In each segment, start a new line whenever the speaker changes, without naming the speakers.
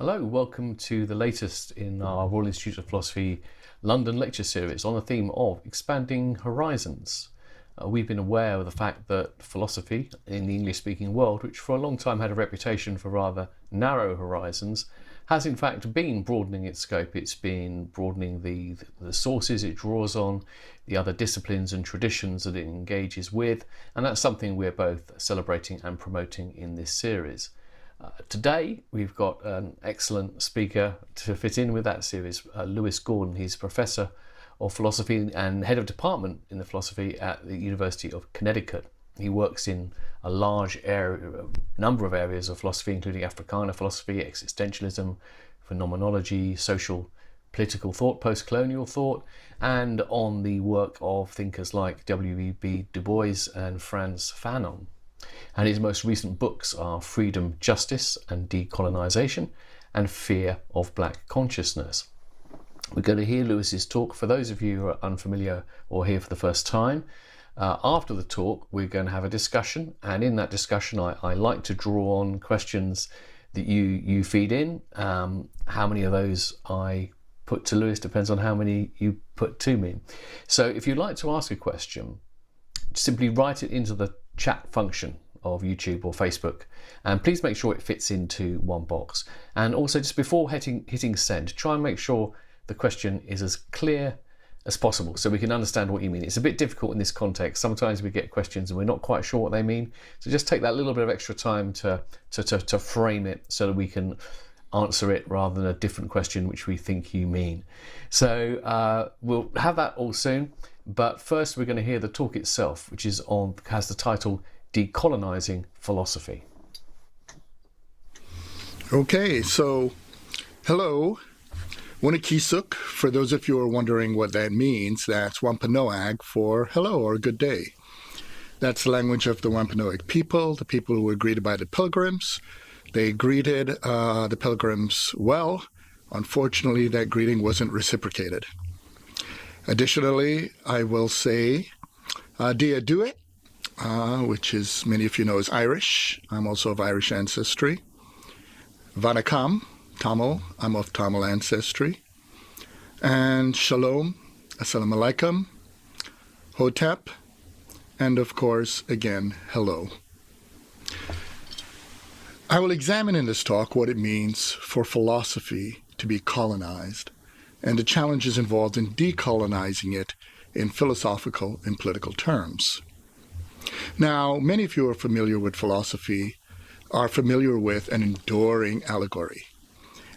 Hello, welcome to the latest in our Royal Institute of Philosophy London lecture series on the theme of expanding horizons. We've been aware of the fact that philosophy in the English-speaking world, which for a long time had a reputation for rather narrow horizons, has in fact been broadening its scope. It's been broadening the sources it draws on, the other disciplines and traditions that it engages with, and that's something we're both celebrating and promoting in this series. Today we've got an excellent speaker to fit in with that series, Lewis Gordon. He's Professor of Philosophy and Head of Department in the Philosophy at the University of Connecticut. He works in a large number of areas of philosophy, including Africana philosophy, existentialism, phenomenology, social, political thought, post-colonial thought, and on the work of thinkers like W.E.B. Du Bois and Frantz Fanon. And his most recent books are Freedom, Justice and Decolonisation and Fear of Black Consciousness. We're going to hear Lewis's talk. For those of you who are unfamiliar or here for the first time, after the talk we're going to have a discussion, and in that discussion I like to draw on questions that you feed in. How many of those I put to Lewis depends on how many you put to me. So if you'd like to ask a question, simply write it into the chat function of YouTube or Facebook, and please make sure it fits into one box. And also, just before hitting send, try and make sure the question is as clear as possible so we can understand what you mean. It's a bit difficult in this context. Sometimes we get questions and we're not quite sure what they mean, so just take that little bit of extra time to frame it so that we can answer it rather than a different question which we think you mean. So we'll have that all soon, but first we're going to hear the talk itself, which has the title Decolonising Philosophy.
Okay, so hello, Winnikisuk. For those of you who are wondering what that means, that's Wampanoag for hello or good day. That's the language of the Wampanoag people, the people who were greeted by the pilgrims. They greeted the pilgrims well. Unfortunately, that greeting wasn't reciprocated. Additionally, I will say Dia Duit, which is, many of you know, is Irish. I'm also of Irish ancestry. Vanakam, Tamil. I'm of Tamil ancestry. And Shalom, Assalamu Alaikum, Hotep, and of course, again, hello. I will examine in this talk what it means for philosophy to be colonized and the challenges involved in decolonizing it in philosophical and political terms. Now, many of you are familiar with philosophy, are familiar with an enduring allegory,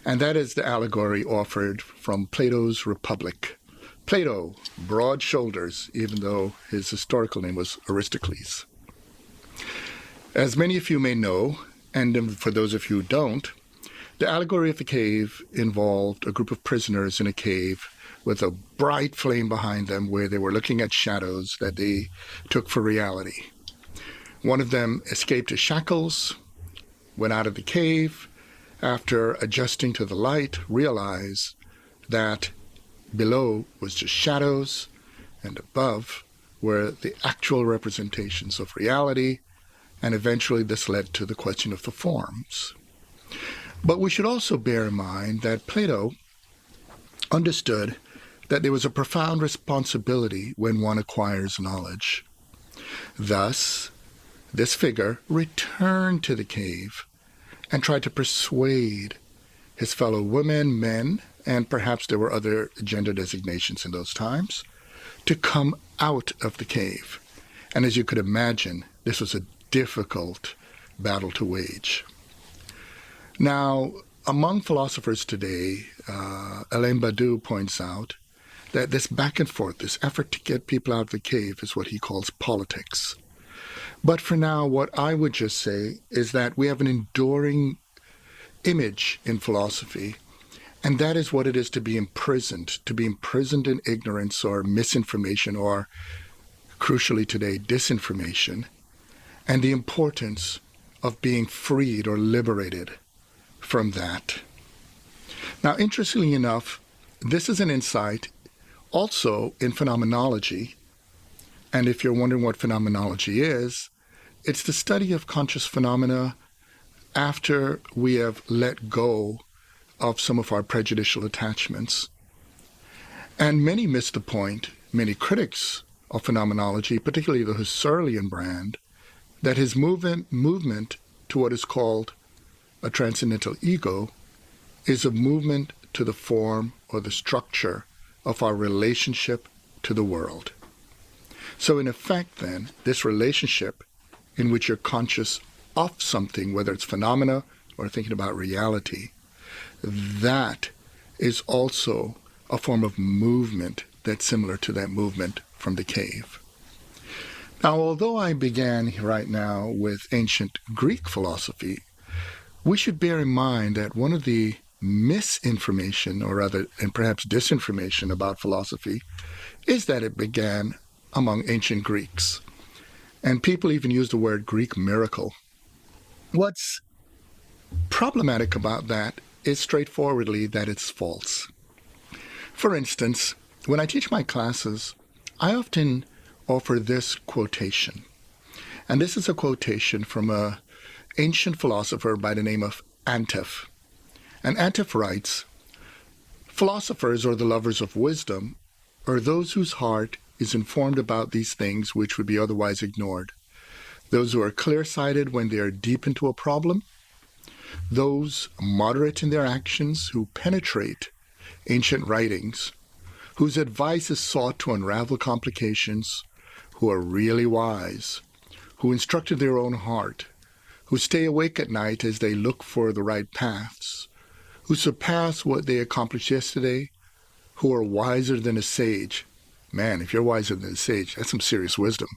and that is the allegory offered from Plato's Republic. Plato, broad shoulders, even though his historical name was Aristocles. As many of you may know, and for those of you who don't, the allegory of the cave involved a group of prisoners in a cave with a bright flame behind them where they were looking at shadows that they took for reality. One of them escaped his shackles, went out of the cave, after adjusting to the light, realized that below was just shadows and above were the actual representations of reality, and eventually this led to the question of the forms. But we should also bear in mind that Plato understood that there was a profound responsibility when one acquires knowledge. Thus, this figure returned to the cave and tried to persuade his fellow women, men, and perhaps there were other gender designations in those times, to come out of the cave. And as you could imagine, this was a difficult battle to wage. Now, among philosophers today, Alain Badiou points out that this back and forth, this effort to get people out of the cave is what he calls politics. But for now, what I would just say is that we have an enduring image in philosophy, and that is what it is to be imprisoned in ignorance or misinformation or, crucially today, disinformation, and the importance of being freed or liberated from that. Now, interestingly enough, this is an insight also in phenomenology. And if you're wondering what phenomenology is, it's the study of conscious phenomena after we have let go of some of our prejudicial attachments. And many miss the point, many critics of phenomenology, particularly the Husserlian brand, that his movement to what is called a transcendental ego is a movement to the form or the structure of our relationship to the world. So in effect, then, this relationship in which you're conscious of something, whether it's phenomena or thinking about reality, that is also a form of movement that's similar to that movement from the cave. Now, although I began right now with ancient Greek philosophy, we should bear in mind that one of the misinformation, or rather, and perhaps disinformation about philosophy, is that it began among ancient Greeks. And people even use the word Greek miracle. What's problematic about that is straightforwardly that it's false. For instance, when I teach my classes, I often offer this quotation. And this is a quotation from an ancient philosopher by the name of Antef. And Antef writes, "Philosophers, or the lovers of wisdom, are those whose heart is informed about these things which would be otherwise ignored. Those who are clear-sighted when they are deep into a problem, those moderate in their actions who penetrate ancient writings, whose advice is sought to unravel complications, who are really wise, who instructed their own heart, who stay awake at night as they look for the right paths, who surpass what they accomplished yesterday, who are wiser than a sage." Man, if you're wiser than a sage, that's some serious wisdom.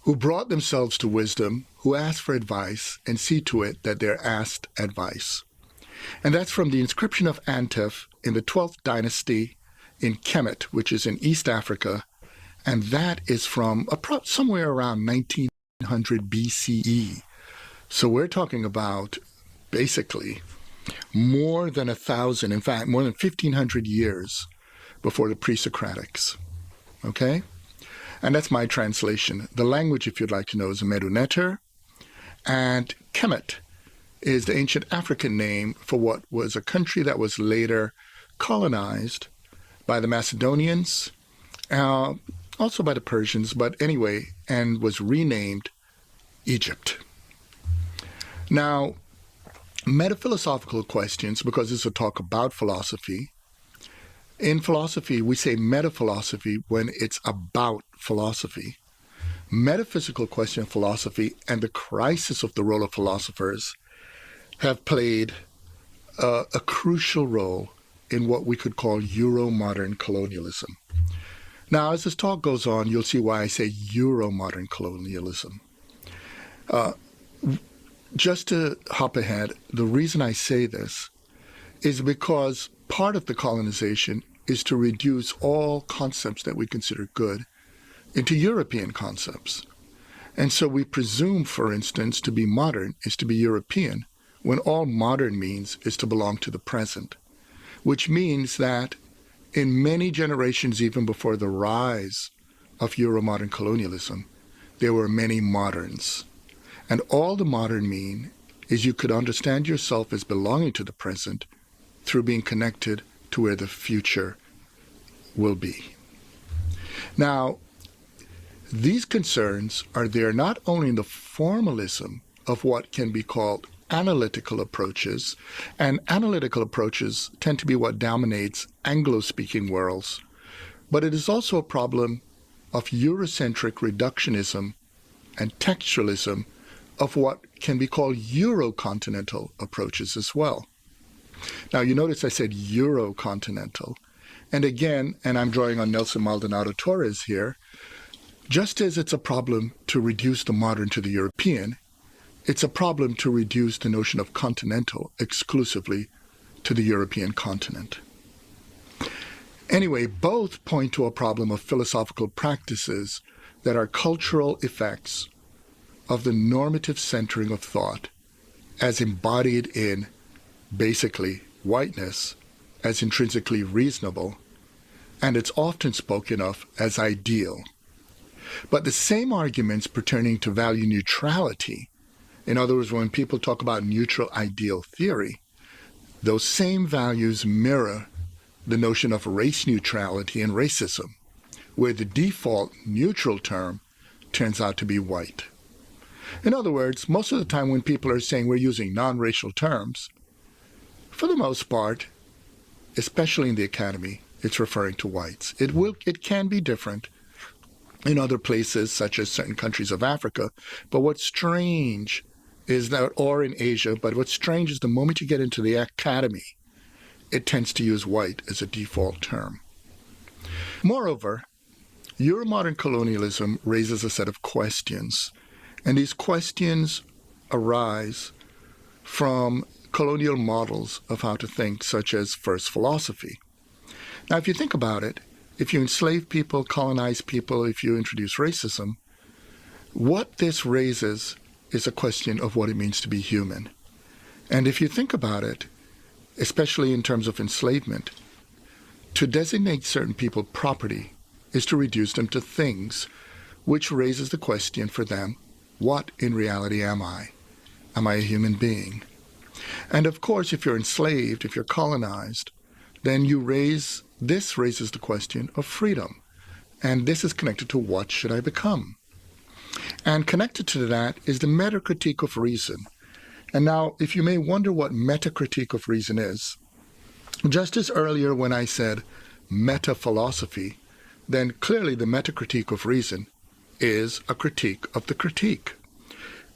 "Who brought themselves to wisdom, who ask for advice, and see to it that they're asked advice." And that's from the inscription of Antef in the 12th dynasty in Kemet, which is in East Africa, and that is from somewhere around 1900 BCE. So we're talking about basically more than 1,000, in fact, more than 1,500 years before the pre-Socratics. Okay? And that's my translation. The language, if you'd like to know, is Meduneter, and Kemet is the ancient African name for what was a country that was later colonized by the Macedonians, also by the Persians, but anyway, and was renamed Egypt. Now, metaphilosophical questions, because it's a talk about philosophy. In philosophy, we say metaphilosophy when it's about philosophy. Metaphysical question of philosophy and the crisis of the role of philosophers have played a crucial role in what we could call Euro-modern colonialism. Now, as this talk goes on, you'll see why I say Euro-modern colonialism. Just to hop ahead, the reason I say this is because part of the colonization is to reduce all concepts that we consider good into European concepts. And so we presume, for instance, to be modern is to be European, when all modern means is to belong to the present, which means that in many generations, even before the rise of Euro-modern colonialism, there were many moderns. And all the modern mean is you could understand yourself as belonging to the present through being connected to where the future will be. Now, these concerns are there not only in the formalism of what can be called analytical approaches, and analytical approaches tend to be what dominates Anglo-speaking worlds, but it is also a problem of Eurocentric reductionism and textualism of what can be called Eurocontinental approaches as well. Now, you notice I said Eurocontinental. And again, and I'm drawing on Nelson Maldonado Torres here, just as it's a problem to reduce the modern to the European, it's a problem to reduce the notion of continental exclusively to the European continent. Anyway, both point to a problem of philosophical practices that are cultural effects of the normative centering of thought as embodied in, basically, whiteness as intrinsically reasonable, and it's often spoken of as ideal. But the same arguments pertaining to value neutrality, in other words, when people talk about neutral ideal theory, those same values mirror the notion of race neutrality and racism, where the default neutral term turns out to be white. In other words, most of the time when people are saying we're using non-racial terms, for the most part, especially in the academy, it's referring to whites. It can be different in other places, such as certain countries of Africa, but what's strange is that, or in Asia, but what's strange is the moment you get into the academy, it tends to use white as a default term. Moreover, Euromodern colonialism raises a set of questions, and these questions arise from colonial models of how to think, such as first philosophy. Now, if you think about it, if you enslave people, colonize people, if you introduce racism, what this raises is a question of what it means to be human. And if you think about it, especially in terms of enslavement, to designate certain people property is to reduce them to things, which raises the question for them, what in reality am I? Am I a human being? And of course, if you're enslaved, if you're colonized, then this raises the question of freedom. And this is connected to what should I become? And connected to that is the Metacritique of Reason. And now, if you may wonder what Metacritique of Reason is, just as earlier when I said metaphilosophy, then clearly the Metacritique of Reason is a critique of the critique.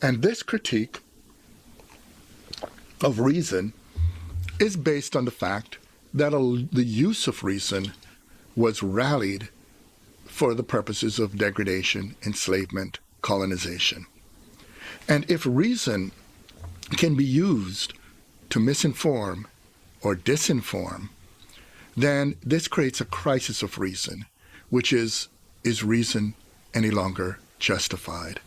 And this critique of reason is based on the fact that the use of reason was rallied for the purposes of degradation, enslavement, colonization. And if reason can be used to misinform or disinform, then this creates a crisis of reason, which is reason any longer justified?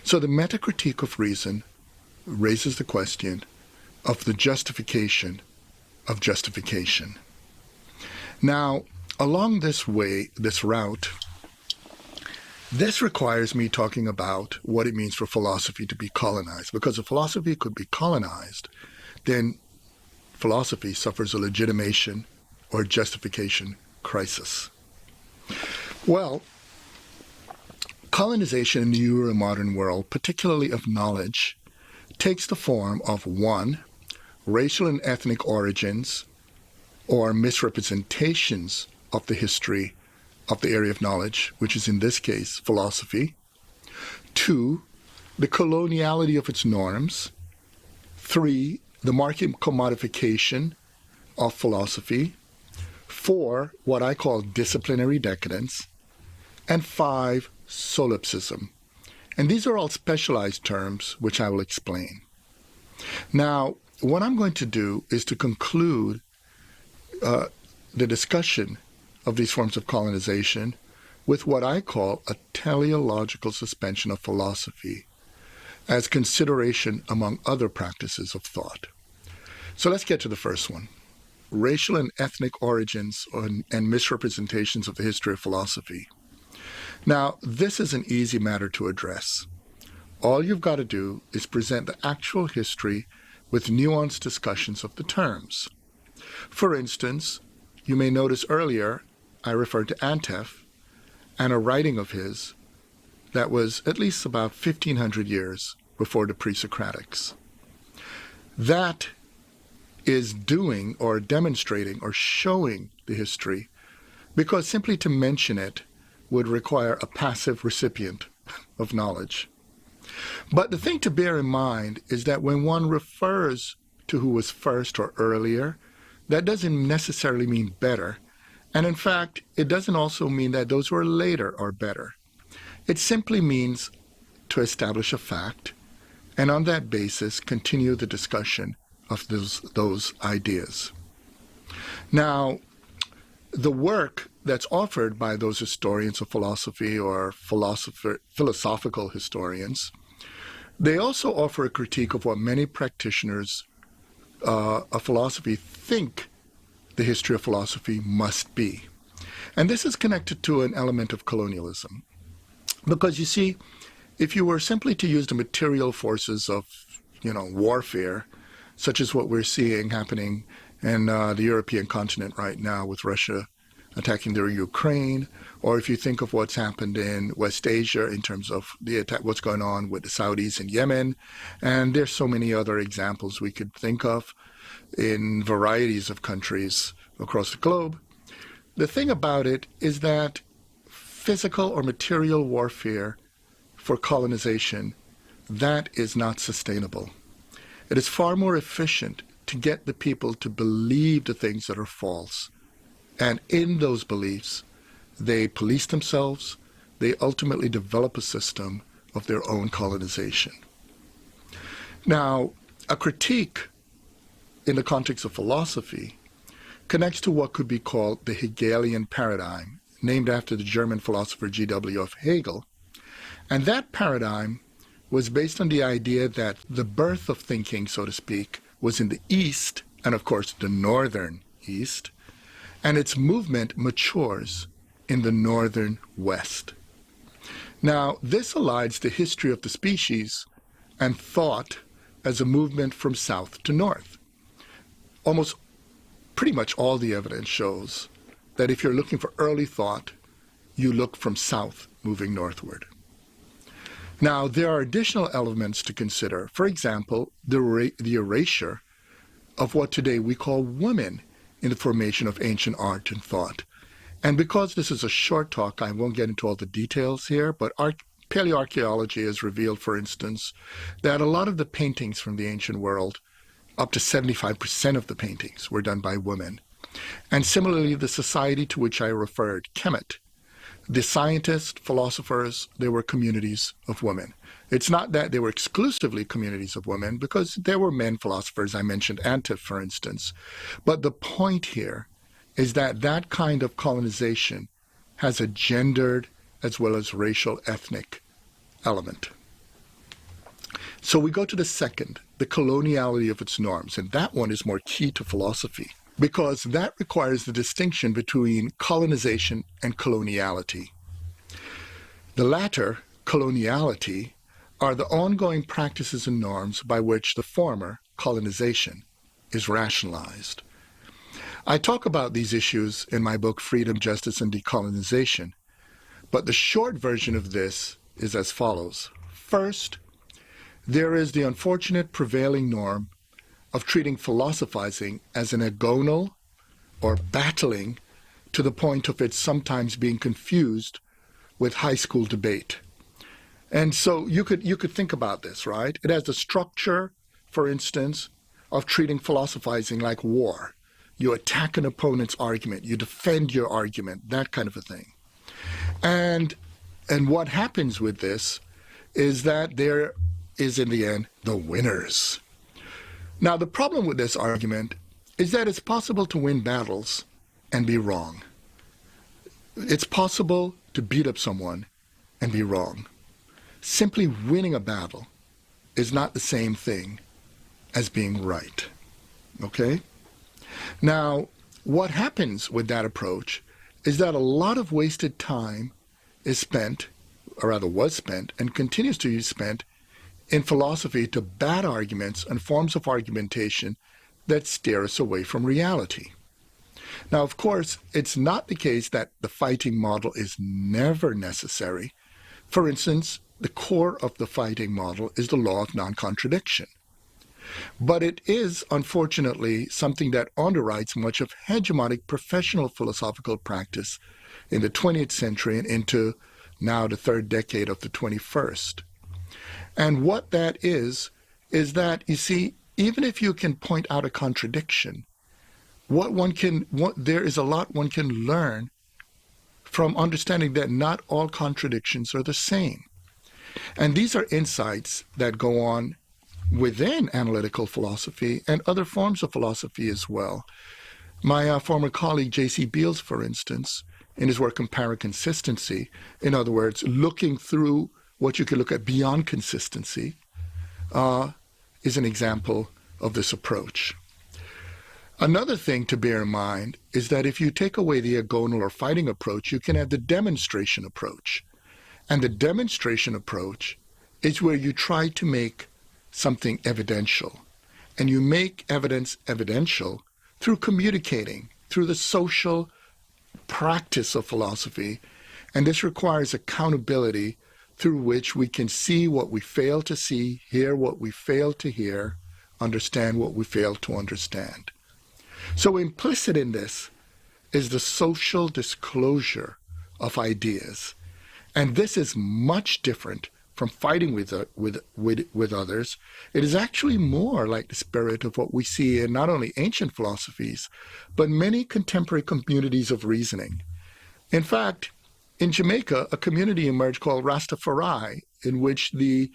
So the Metacritique of Reason raises the question of the justification of justification. Now, along this route, this requires me talking about what it means for philosophy to be colonized, because if philosophy could be colonized, then philosophy suffers a legitimation or justification crisis. Well, colonization in the Euromodern world, particularly of knowledge, takes the form of 1, racial and ethnic origins or misrepresentations of the history of the area of knowledge, which is in this case philosophy. 2, the coloniality of its norms. 3, the market commodification of philosophy. 4, what I call disciplinary decadence. And 5, solipsism. And these are all specialized terms, which I will explain. Now, what I'm going to do is to conclude the discussion of these forms of colonization with what I call a teleological suspension of philosophy as consideration among other practices of thought. So let's get to the first one. Racial and ethnic origins and misrepresentations of the history of philosophy. Now, this is an easy matter to address. All you've got to do is present the actual history with nuanced discussions of the terms. For instance, you may notice earlier I referred to Antef and a writing of his that was at least about 1,500 years before the pre-Socratics. That is doing or demonstrating or showing the history, because simply to mention it would require a passive recipient of knowledge. But the thing to bear in mind is that when one refers to who was first or earlier, that doesn't necessarily mean better. And in fact, it doesn't also mean that those who are later are better. It simply means to establish a fact, and on that basis, continue the discussion of those ideas. Now, the work that's offered by those historians of philosophy or philosophical historians, they also offer a critique of what many practitioners of philosophy think the history of philosophy must be. And this is connected to an element of colonialism. Because you see, if you were simply to use the material forces of, warfare, such as what we're seeing happening in the European continent right now with Russia attacking their Ukraine, or if you think of what's happened in West Asia in terms of the attack, what's going on with the Saudis in Yemen, and there's so many other examples we could think of in varieties of countries across the globe. The thing about it is that physical or material warfare for colonization, that is not sustainable. It is far more efficient to get the people to believe the things that are false. And in those beliefs, they police themselves, they ultimately develop a system of their own colonization. Now, a critique in the context of philosophy connects to what could be called the Hegelian Paradigm, named after the German philosopher G.W. Hegel. And that paradigm was based on the idea that the birth of thinking, so to speak, was in the East, and of course the Northern East, and its movement matures in the Northern West. Now, this aligns the history of the species and thought as a movement from south to north. Almost pretty much all the evidence shows that if you're looking for early thought, you look from south moving northward. Now, there are additional elements to consider. For example, the erasure of what today we call women in the formation of ancient art and thought. And because this is a short talk, I won't get into all the details here, but paleoarchaeology has revealed, for instance, that a lot of the paintings from the ancient world, up to 75% of the paintings, were done by women. And similarly, the society to which I referred, Kemet, the scientists, philosophers, they were communities of women. It's not that they were exclusively communities of women, because there were men philosophers. I mentioned Antef, for instance. But the point here is that that kind of colonization has a gendered as well as racial ethnic element. So we go to the second, the coloniality of its norms, and that one is more key to philosophy, because that requires the distinction between colonization and coloniality. The latter, coloniality, are the ongoing practices and norms by which the former, colonization, is rationalized. I talk about these issues in my book, Freedom, Justice, and Decolonization, but the short version of this is as follows. First, there is the unfortunate prevailing norm of treating philosophizing as an agonal or battling to the point of it sometimes being confused with high school debate. And so you could think about this, right? It has the structure, for instance, of treating philosophizing like war. You attack an opponent's argument, you defend your argument, that kind of a thing. And what happens with this is that there is, in the end, the winners. Now, the problem with this argument is that it's possible to win battles and be wrong. It's possible to beat up someone and be wrong. Simply winning a battle is not the same thing as being right. Okay? Now, what happens with that approach is that a lot of wasted time is spent, or rather was spent, and continues to be spent in philosophy to bad arguments and forms of argumentation that steer us away from reality. Now, of course, it's not the case that the fighting model is never necessary. For instance, the core of the fighting model is the law of non-contradiction. But it is, unfortunately, something that underwrites much of hegemonic professional philosophical practice in the 20th century and into now the third decade of the 21st. And what that is that, you see, even if you can point out a contradiction, there is a lot one can learn from understanding that not all contradictions are the same. And these are insights that go on within analytical philosophy and other forms of philosophy as well. My former colleague J.C. Beals, for instance, in his work on paraconsistency, in other words, looking through what you could look at beyond consistency, is an example of this approach. Another thing to bear in mind is that if you take away the agonal or fighting approach, you can have the demonstration approach. And the demonstration approach is where you try to make something evidential. and you make evidence evidential through communicating, through the social practice of philosophy. And this requires accountability through which we can see what we fail to see, hear what we fail to hear, understand what we fail to understand. So implicit in this is the social disclosure of ideas. And this is much different from fighting with others. It is actually more like the spirit of what we see in not only ancient philosophies, but many contemporary communities of reasoning. In fact, in Jamaica, a community emerged called Rastafari, in which the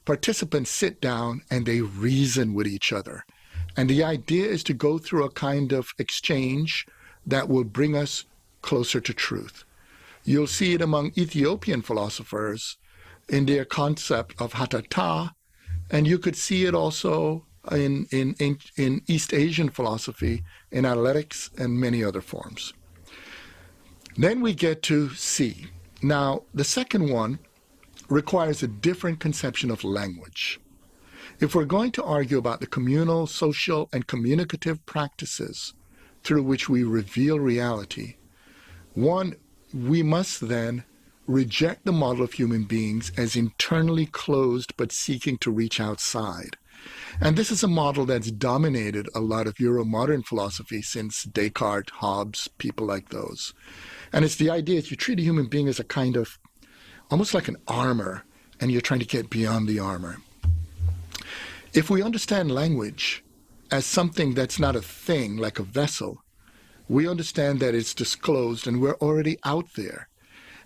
participants sit down and they reason with each other. And the idea is to go through a kind of exchange that will bring us closer to truth. You'll see it among Ethiopian philosophers in their concept of hatata, and you could see it also in East Asian philosophy, in analytics, and many other forms. Then we get to C. Now, the second one requires a different conception of language. If we're going to argue about the communal, social, and communicative practices through which we reveal reality, one, we must then reject the model of human beings as internally closed but seeking to reach outside. And this is a model that's dominated a lot of Euro-modern philosophy since Descartes, Hobbes, people like those. And it's the idea that you treat a human being as a kind of, almost like an armor, and you're trying to get beyond the armor. If we understand language as something that's not a thing, like a vessel, we understand that it's disclosed and we're already out there.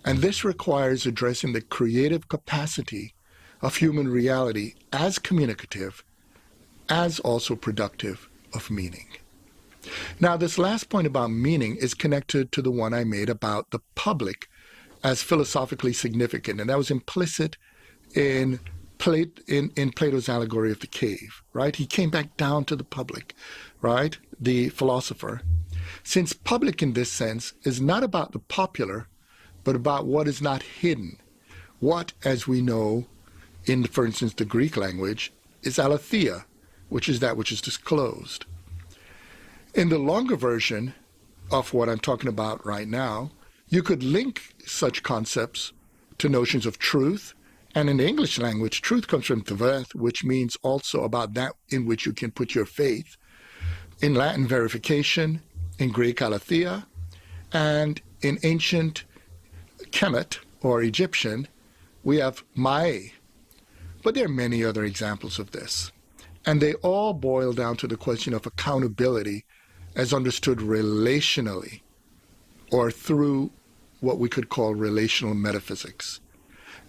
And this requires addressing the creative capacity of human reality as communicative, as also productive of meaning. Now, this last point about meaning is connected to the one I made about the public as philosophically significant, and that was implicit in Plato's allegory of the cave, right? He came back down to the public, right? The philosopher. Since public in this sense is not about the popular, but about what is not hidden. What, as we know in, for instance, the Greek language, is aletheia, which is that which is disclosed. In the longer version of what I'm talking about right now, you could link such concepts to notions of truth. And in the English language, truth comes from teveth, which means also about that in which you can put your faith. In Latin, verification. In Greek, aletheia. And in ancient Kemet, or Egyptian, we have mae. But there are many other examples of this. And they all boil down to the question of accountability as understood relationally, or through what we could call relational metaphysics.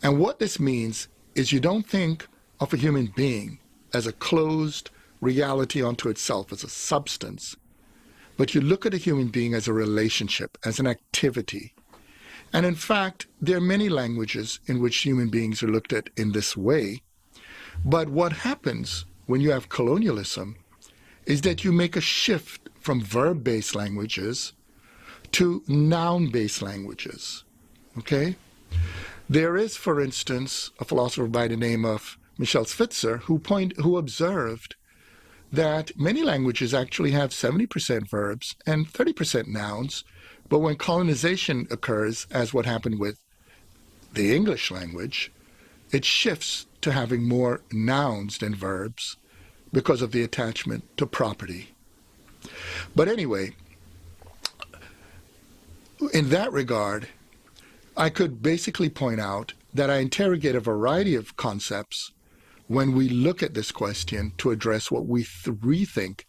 And what this means is you don't think of a human being as a closed reality unto itself, as a substance, but you look at a human being as a relationship, as an activity. And in fact, there are many languages in which human beings are looked at in this way. But what happens when you have colonialism is that you make a shift from verb-based languages to noun-based languages, okay? There is, for instance, a philosopher by the name of Michel Spitzer who observed that many languages actually have 70% verbs and 30% nouns, but when colonization occurs, as what happened with the English language, it shifts to having more nouns than verbs because of the attachment to property. But anyway, in that regard, I could basically point out that I interrogate a variety of concepts when we look at this question to address what we rethink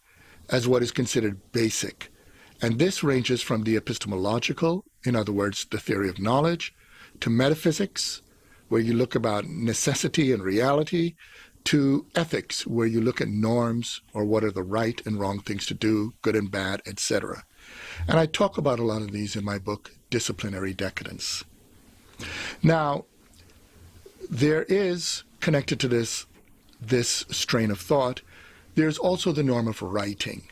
as what is considered basic. And this ranges from the epistemological, in other words, the theory of knowledge, to metaphysics, where you look about necessity and reality, to ethics, where you look at norms or what are the right and wrong things to do, good and bad, etc. And I talk about a lot of these in my book, Disciplinary Decadence. Now, there is, connected to this strain of thought, there's also the norm of writing.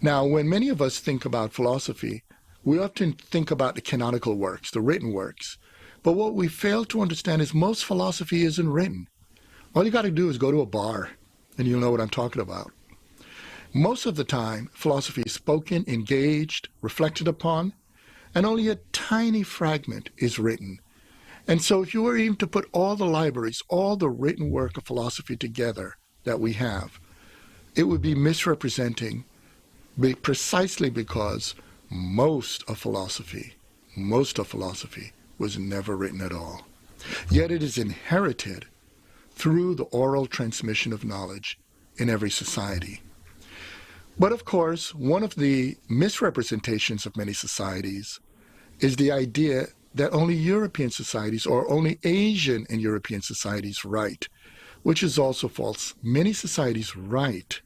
Now, when many of us think about philosophy, we often think about the canonical works, the written works. But what we fail to understand is most philosophy isn't written. All you got to do is go to a bar, and you'll know what I'm talking about. Most of the time, philosophy is spoken, engaged, reflected upon, and only a tiny fragment is written. And so if you were even to put all the libraries, all the written work of philosophy together that we have, it would be misrepresenting precisely because most of philosophy was never written at all. Yet it is inherited through the oral transmission of knowledge in every society. But of course, one of the misrepresentations of many societies is the idea that only European societies or only Asian and European societies write, which is also false. Many societies write,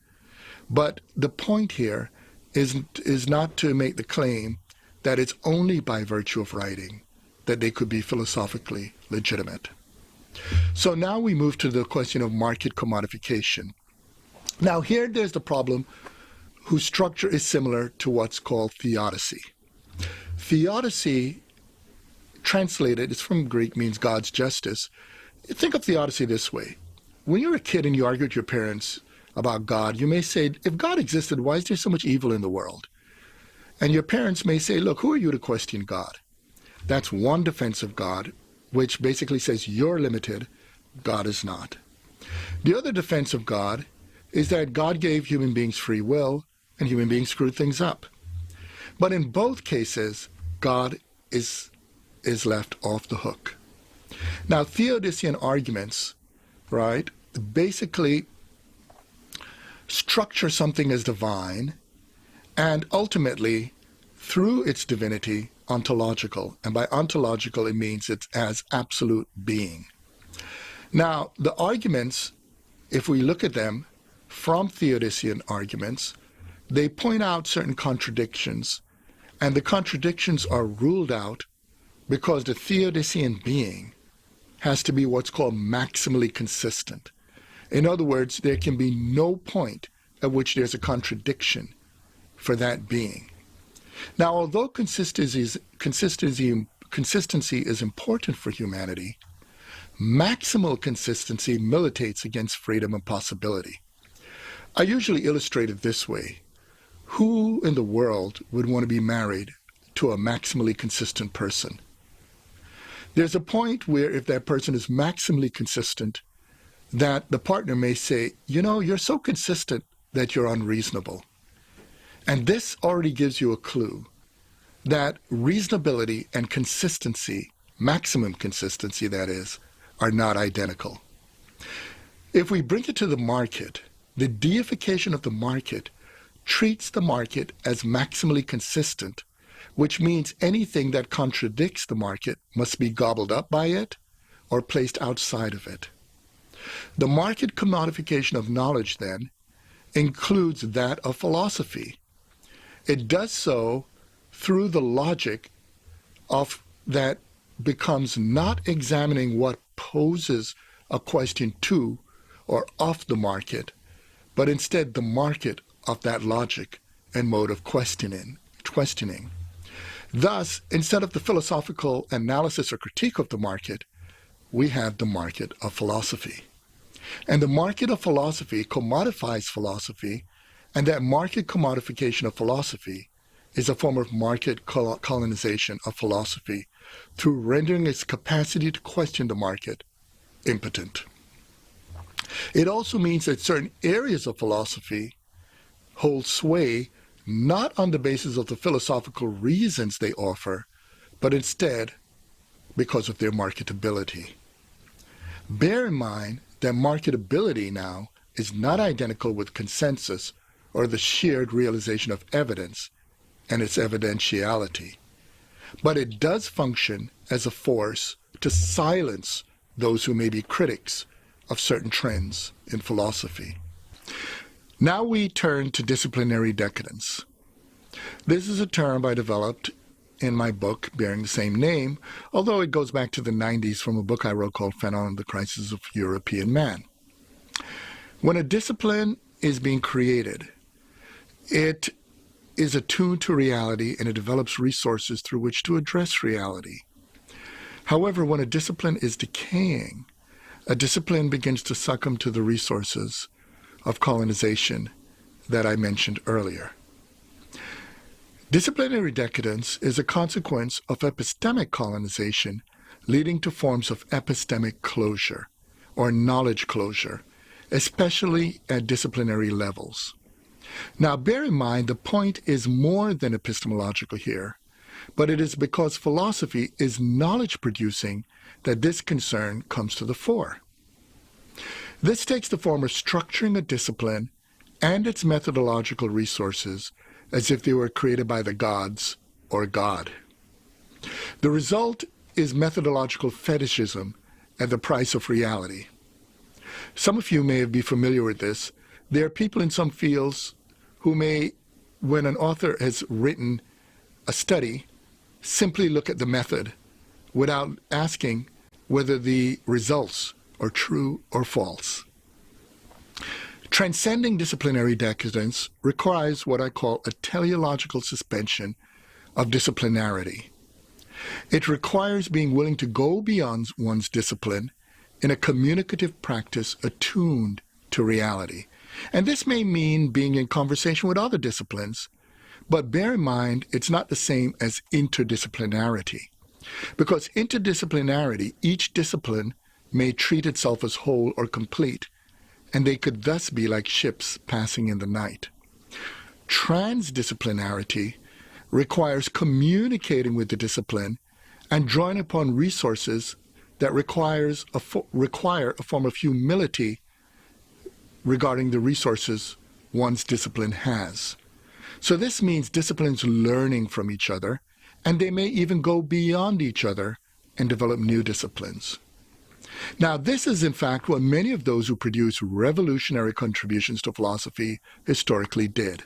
but the point here is not to make the claim that it's only by virtue of writing that they could be philosophically legitimate. So now we move to the question of market commodification. Now here there's the problem whose structure is similar to what's called theodicy. Theodicy, translated, it's from Greek, means God's justice. Think of theodicy this way. When you're a kid and you argue with your parents about God, you may say, if God existed, why is there so much evil in the world? And your parents may say, look, who are you to question God? That's one defense of God, which basically says you're limited, God is not. The other defense of God is that God gave human beings free will, and human beings screwed things up. But in both cases, God is left off the hook. Now, Theodician arguments, right, basically structure something as divine, and ultimately, through its divinity, ontological. And by ontological, it means it's as absolute being. Now, the arguments, if we look at them from Theodician arguments, they point out certain contradictions, and the contradictions are ruled out because the Theodician being has to be what's called maximally consistent. In other words, there can be no point at which there's a contradiction for that being. Now, although consistency is important for humanity, maximal consistency militates against freedom and possibility. I usually illustrate it this way. Who in the world would want to be married to a maximally consistent person? There's a point where if that person is maximally consistent, that the partner may say, you know, you're so consistent that you're unreasonable. And this already gives you a clue that reasonability and consistency, maximum consistency that is, are not identical. If we bring it to the market, the deification of the market treats the market as maximally consistent, which means anything that contradicts the market must be gobbled up by it or placed outside of it. The market commodification of knowledge, then, includes that of philosophy. It does so through the logic of that becomes not examining what poses a question to or of the market, but instead the market of that logic and mode of questioning. Thus, instead of the philosophical analysis or critique of the market, we have the market of philosophy. And the market of philosophy commodifies philosophy, and that market commodification of philosophy is a form of market colonization of philosophy through rendering its capacity to question the market impotent. It also means that certain areas of philosophy hold sway not on the basis of the philosophical reasons they offer, but instead because of their marketability. Bear in mind that marketability now is not identical with consensus or the shared realization of evidence and its evidentiality, but it does function as a force to silence those who may be critics of certain trends in philosophy. Now we turn to disciplinary decadence. This is a term I developed in my book bearing the same name, although it goes back to the 90s from a book I wrote called Phenomenology, the Crisis of European Man. When a discipline is being created, it is attuned to reality and it develops resources through which to address reality. However, when a discipline is decaying, a discipline begins to succumb to the resources of colonization that I mentioned earlier. Disciplinary decadence is a consequence of epistemic colonization leading to forms of epistemic closure or knowledge closure, especially at disciplinary levels. Now, bear in mind, the point is more than epistemological here, but it is because philosophy is knowledge-producing that this concern comes to the fore. This takes the form of structuring a discipline and its methodological resources as if they were created by the gods or God. The result is methodological fetishism at the price of reality. Some of you may be familiar with this. There are people in some fields who may, when an author has written a study, simply look at the method without asking whether the results are true or false. Transcending disciplinary decadence requires what I call a teleological suspension of disciplinarity. It requires being willing to go beyond one's discipline in a communicative practice attuned to reality. And this may mean being in conversation with other disciplines, but bear in mind it's not the same as interdisciplinarity. Because interdisciplinarity, each discipline may treat itself as whole or complete, and they could thus be like ships passing in the night. Transdisciplinarity requires communicating with the discipline and drawing upon resources that require a form of humility regarding the resources one's discipline has. So this means disciplines learning from each other, and they may even go beyond each other and develop new disciplines. Now, this is in fact what many of those who produce revolutionary contributions to philosophy historically did.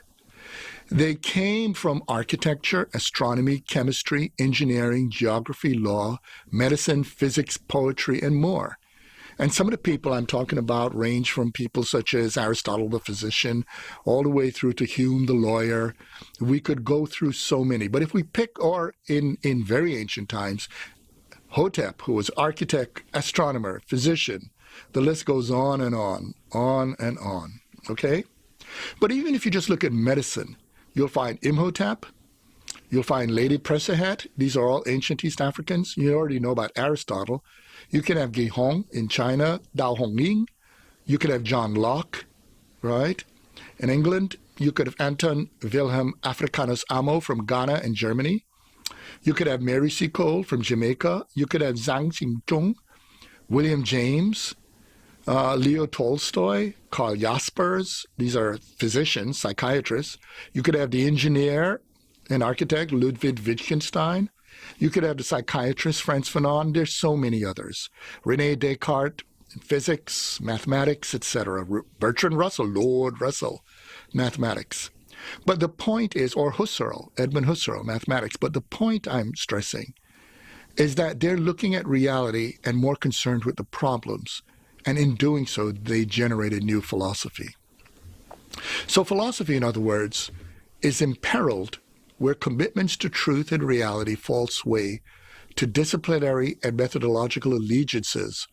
They came from architecture, astronomy, chemistry, engineering, geography, law, medicine, physics, poetry, and more. And some of the people I'm talking about range from people such as Aristotle the physician, all the way through to Hume the lawyer. We could go through so many. But if we pick, or in very ancient times, Hotep, who was architect, astronomer, physician, the list goes on and on and on, okay? But even if you just look at medicine, you'll find Imhotep, you'll find Lady Pressahet. These are all ancient East Africans. You already know about Aristotle. You can have Gihong in China, Dao Hongying. You could have John Locke, right? In England, you could have Anton Wilhelm Africanus Amo from Ghana and Germany. You could have Mary C. Cole from Jamaica. You could have Zhang Xingzhong, William James, Leo Tolstoy, Karl Jaspers. These are physicians, psychiatrists. You could have the engineer and architect Ludwig Wittgenstein. You could have the psychiatrist Frantz Fanon. There's so many others. René Descartes, physics, mathematics, etc. Bertrand Russell, Lord Russell, mathematics. But the point is, or Husserl, Edmund Husserl, mathematics, but the point I'm stressing is that they're looking at reality and more concerned with the problems, and in doing so, they generated new philosophy. So philosophy, in other words, is imperiled where commitments to truth and reality fall sway to disciplinary and methodological allegiances,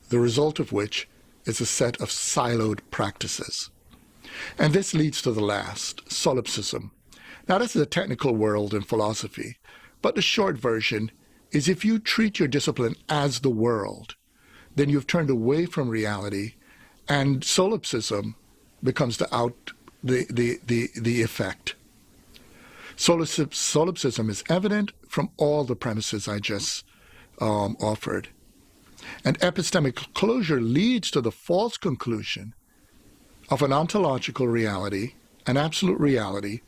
the result of which is a set of siloed practices. And this leads to the last, solipsism. Now, this is a technical world in philosophy, but the short version is if you treat your discipline as the world, then you've turned away from reality, and solipsism becomes the effect. Solipsism is evident from all the premises I just offered. And epistemic closure leads to the false conclusion of an ontological reality, an absolute reality,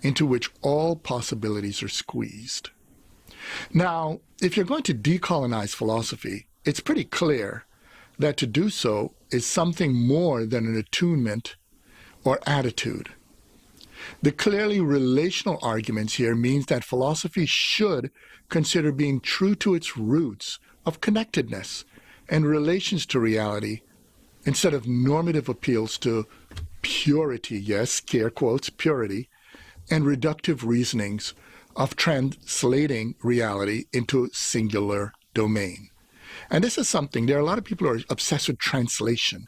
into which all possibilities are squeezed. Now, if you're going to decolonize philosophy, it's pretty clear that to do so is something more than an attunement or attitude. The clearly relational arguments here means that philosophy should consider being true to its roots of connectedness and relations to reality instead of normative appeals to purity, yes, scare quotes, purity, and reductive reasonings of translating reality into singular domain. And this is something, there are a lot of people who are obsessed with translation.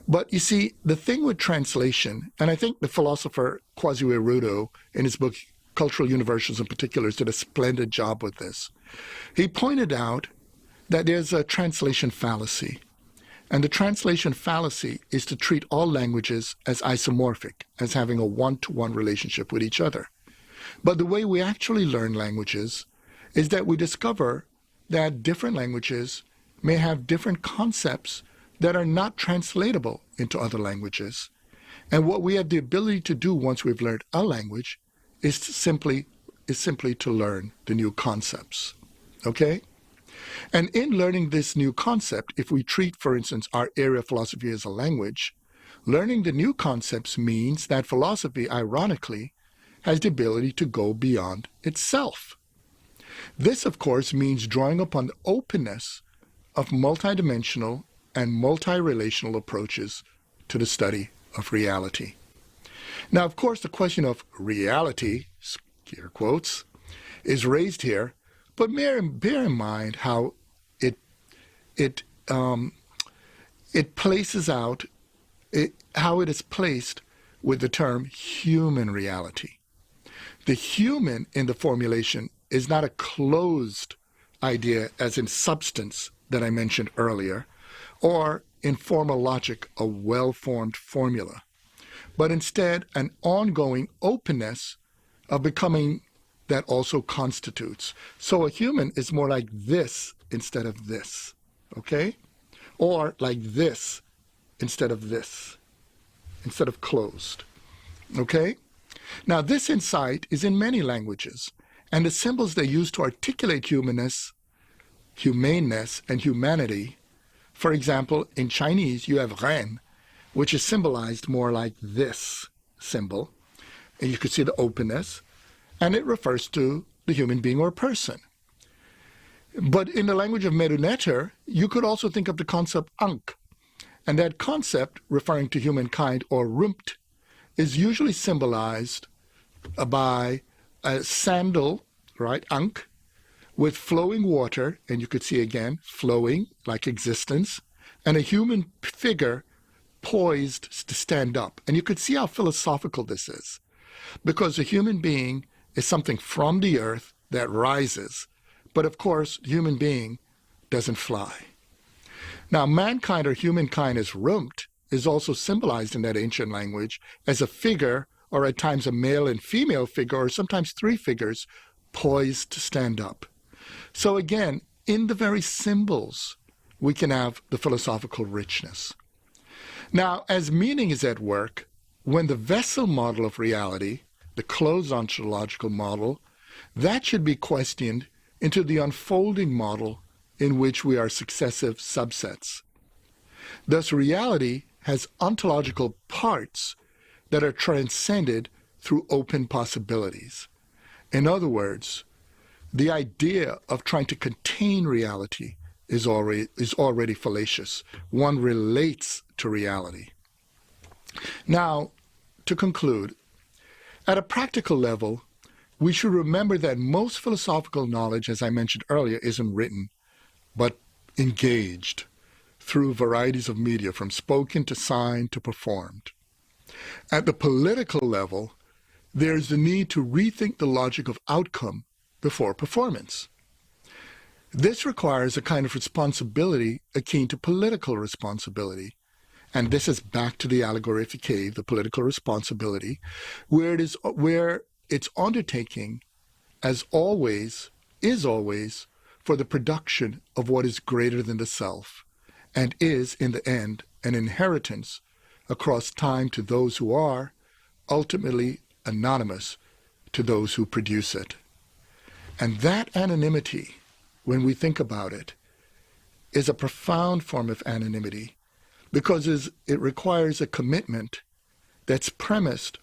But you see, the thing with translation, and I think the philosopher Quasio Arruda, in his book Cultural Universals in Particulars, did a splendid job with this. He pointed out that there's a translation fallacy. And the translation fallacy is to treat all languages as isomorphic, as having a one-to-one relationship with each other. But the way we actually learn languages is that we discover that different languages may have different concepts that are not translatable into other languages. And what we have the ability to do once we've learned a language is simply to learn the new concepts. Okay? And in learning this new concept, if we treat, for instance, our area of philosophy as a language, learning the new concepts means that philosophy, ironically, has the ability to go beyond itself. This, of course, means drawing upon the openness of multidimensional and multi-relational approaches to the study of reality. Now, of course, the question of reality, scare quotes, is raised here, but bear in mind how it places out how it is placed with the term human reality. The human in the formulation is not a closed idea as in substance that I mentioned earlier, or in formal logic a well-formed formula, but instead an ongoing openness of becoming that also constitutes. So a human is more like this instead of this, okay? Or like this instead of this, instead of closed, okay? Now this insight is in many languages, and the symbols they use to articulate humaneness, and humanity. For example, in Chinese you have ren, which is symbolized more like this symbol, and you can see the openness, and it refers to the human being or person. But in the language of Medunetter, you could also think of the concept ankh, and that concept, referring to humankind or rumpt, is usually symbolized by a sandal, right, ankh, with flowing water, and you could see again, flowing, like existence, and a human figure poised to stand up. And you could see how philosophical this is, because a human being is something from the earth that rises. But of course, the human being doesn't fly. Now, mankind or humankind as rumpt is also symbolized in that ancient language as a figure, or at times a male and female figure, or sometimes three figures, poised to stand up. So again, in the very symbols, we can have the philosophical richness. Now, as meaning is at work, when the vessel model of reality, the closed ontological model, that should be questioned into the unfolding model in which we are successive subsets. Thus, reality has ontological parts that are transcended through open possibilities. In other words, the idea of trying to contain reality is already fallacious. One relates to reality. Now, to conclude, at a practical level, we should remember that most philosophical knowledge, as I mentioned earlier, isn't written, but engaged through varieties of media, from spoken to signed to performed. At the political level, there's the need to rethink the logic of outcome before performance. This requires a kind of responsibility akin to political responsibility. And this is back to the allegory of the cave, the political responsibility, where its undertaking, as always, is always for the production of what is greater than the self, and is, in the end, an inheritance across time to those who are, ultimately anonymous to those who produce it. And that anonymity, when we think about it, is a profound form of anonymity, because it requires a commitment that's premised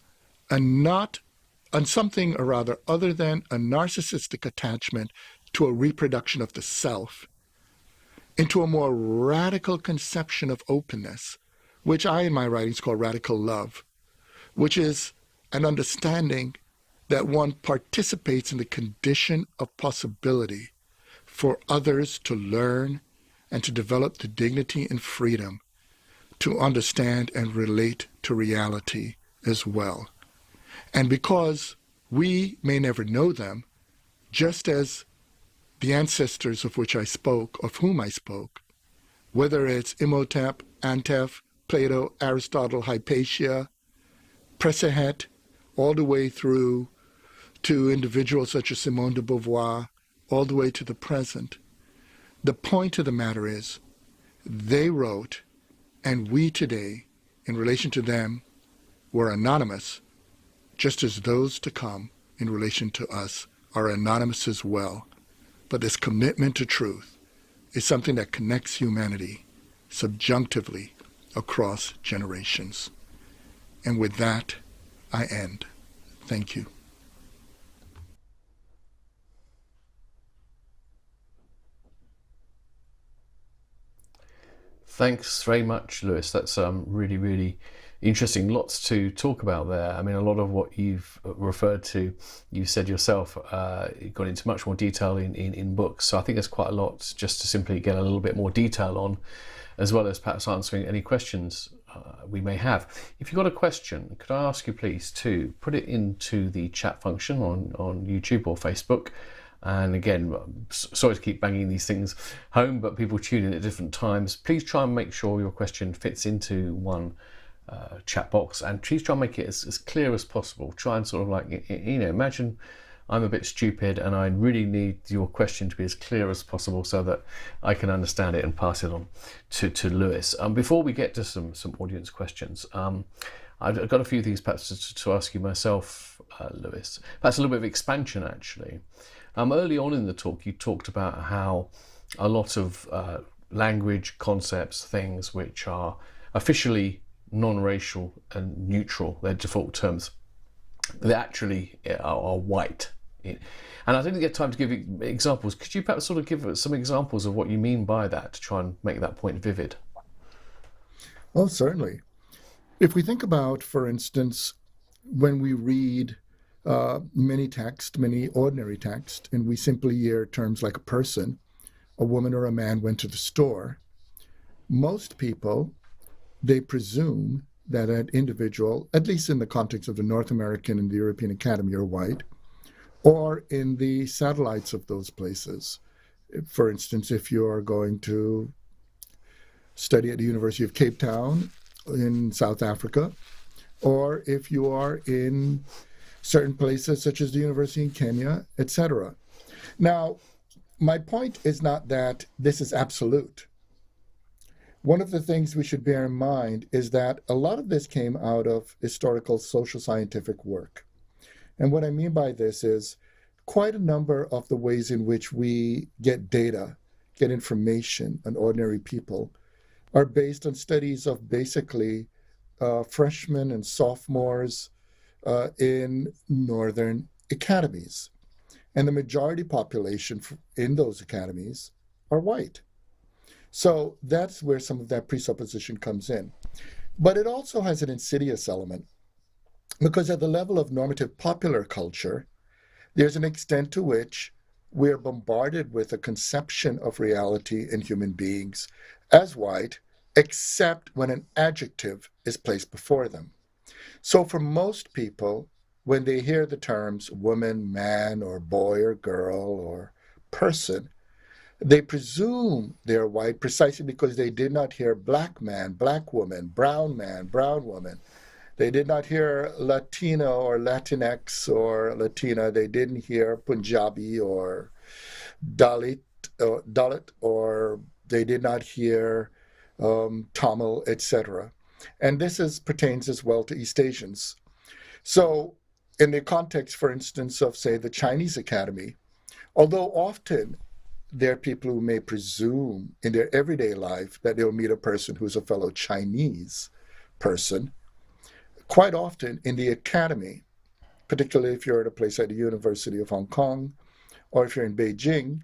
on something or rather other than a narcissistic attachment to a reproduction of the self, into a more radical conception of openness, which I in my writings call radical love, which is an understanding that one participates in the condition of possibility for others to learn and to develop the dignity and freedom to understand and relate to reality as well. And because we may never know them, just as the ancestors of which I spoke, of whom I spoke, whether it's Imhotep, Antef, Plato, Aristotle, Hypatia, Pressahet, all the way through to individuals such as Simone de Beauvoir, all the way to the present. The point of the matter is, they wrote, and we today, in relation to them, were anonymous, just as those to come in relation to us are anonymous as well. But this commitment to truth is something that connects humanity subjunctively across generations. And with that, I end. Thank you.
Thanks very much, Lewis. That's really, really interesting. Lots to talk about there. I mean, a lot of what you've referred to, you said yourself, got into much more detail in books. So I think there's quite a lot just to simply get a little bit more detail on, as well as perhaps answering any questions we may have. If you've got a question, could I ask you please to put it into the chat function on YouTube or Facebook? And again, sorry to keep banging these things home, but people tune in at different times. Please try and make sure your question fits into one chat box, and please try and make it as clear as possible. Try and sort of like, imagine I'm a bit stupid and I really need your question to be as clear as possible so that I can understand it and pass it on to Lewis. Before we get to some audience questions, I've got a few things perhaps to ask you myself, Lewis. Perhaps a little bit of expansion, actually. Early on in the talk, you talked about how a lot of language, concepts, things which are officially non-racial and neutral, their default terms, they actually are white. And I didn't get time to give examples. Could you perhaps sort of give us some examples of what you mean by that to try and make that point vivid?
Oh, certainly. If we think about, for instance, when we read many ordinary text, and we simply hear terms like a person, a woman or a man went to the store, most people, they presume that an individual, at least in the context of the North American and the European Academy, are white, or in the satellites of those places. For instance, if you're going to study at the University of Cape Town in South Africa, or if you are in certain places such as the university in Kenya, etc. Now, my point is not that this is absolute. One of the things we should bear in mind is that a lot of this came out of historical social scientific work. And what I mean by this is quite a number of the ways in which we get data, get information on ordinary people, are based on studies of basically freshmen and sophomores in northern academies. And the majority population in those academies are white. So that's where some of that presupposition comes in. But it also has an insidious element, because at the level of normative popular culture, there's an extent to which we're bombarded with a conception of reality and human beings as white, except when an adjective is placed before them. So for most people, when they hear the terms woman, man, or boy, or girl, or person, they presume they're white precisely because they did not hear black man, black woman, brown woman. They did not hear Latino or Latinx or Latina. They didn't hear Punjabi or Dalit, or they did not hear Tamil, etc. And this pertains as well to East Asians. So in the context, for instance, of, say, the Chinese Academy, although often there are people who may presume in their everyday life that they'll meet a person who's a fellow Chinese person, quite often in the academy, particularly if you're at a place like the University of Hong Kong, or if you're in Beijing,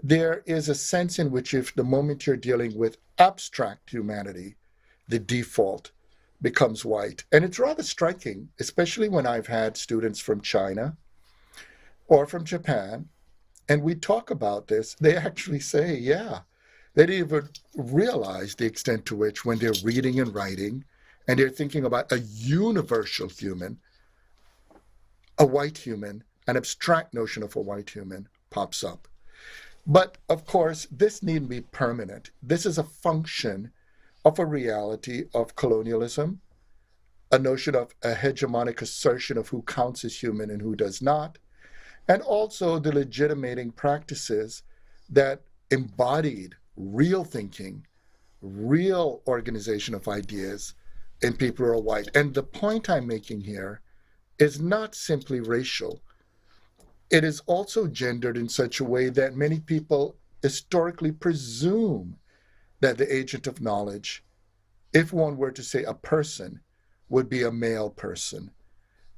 there is a sense in which if the moment you're dealing with abstract humanity, the default becomes white. And it's rather striking, especially when I've had students from China or from Japan, and we talk about this, they actually say, yeah, they didn't even realize the extent to which, when they're reading and writing, and they're thinking about a universal human, a white human, an abstract notion of a white human pops up. But of course, this needn't be permanent. This is a function of a reality of colonialism, a notion of a hegemonic assertion of who counts as human and who does not, and also the legitimating practices that embodied real thinking, real organization of ideas in people who are white. And the point I'm making here is not simply racial. It is also gendered in such a way that many people historically presume that the agent of knowledge, if one were to say a person, would be a male person.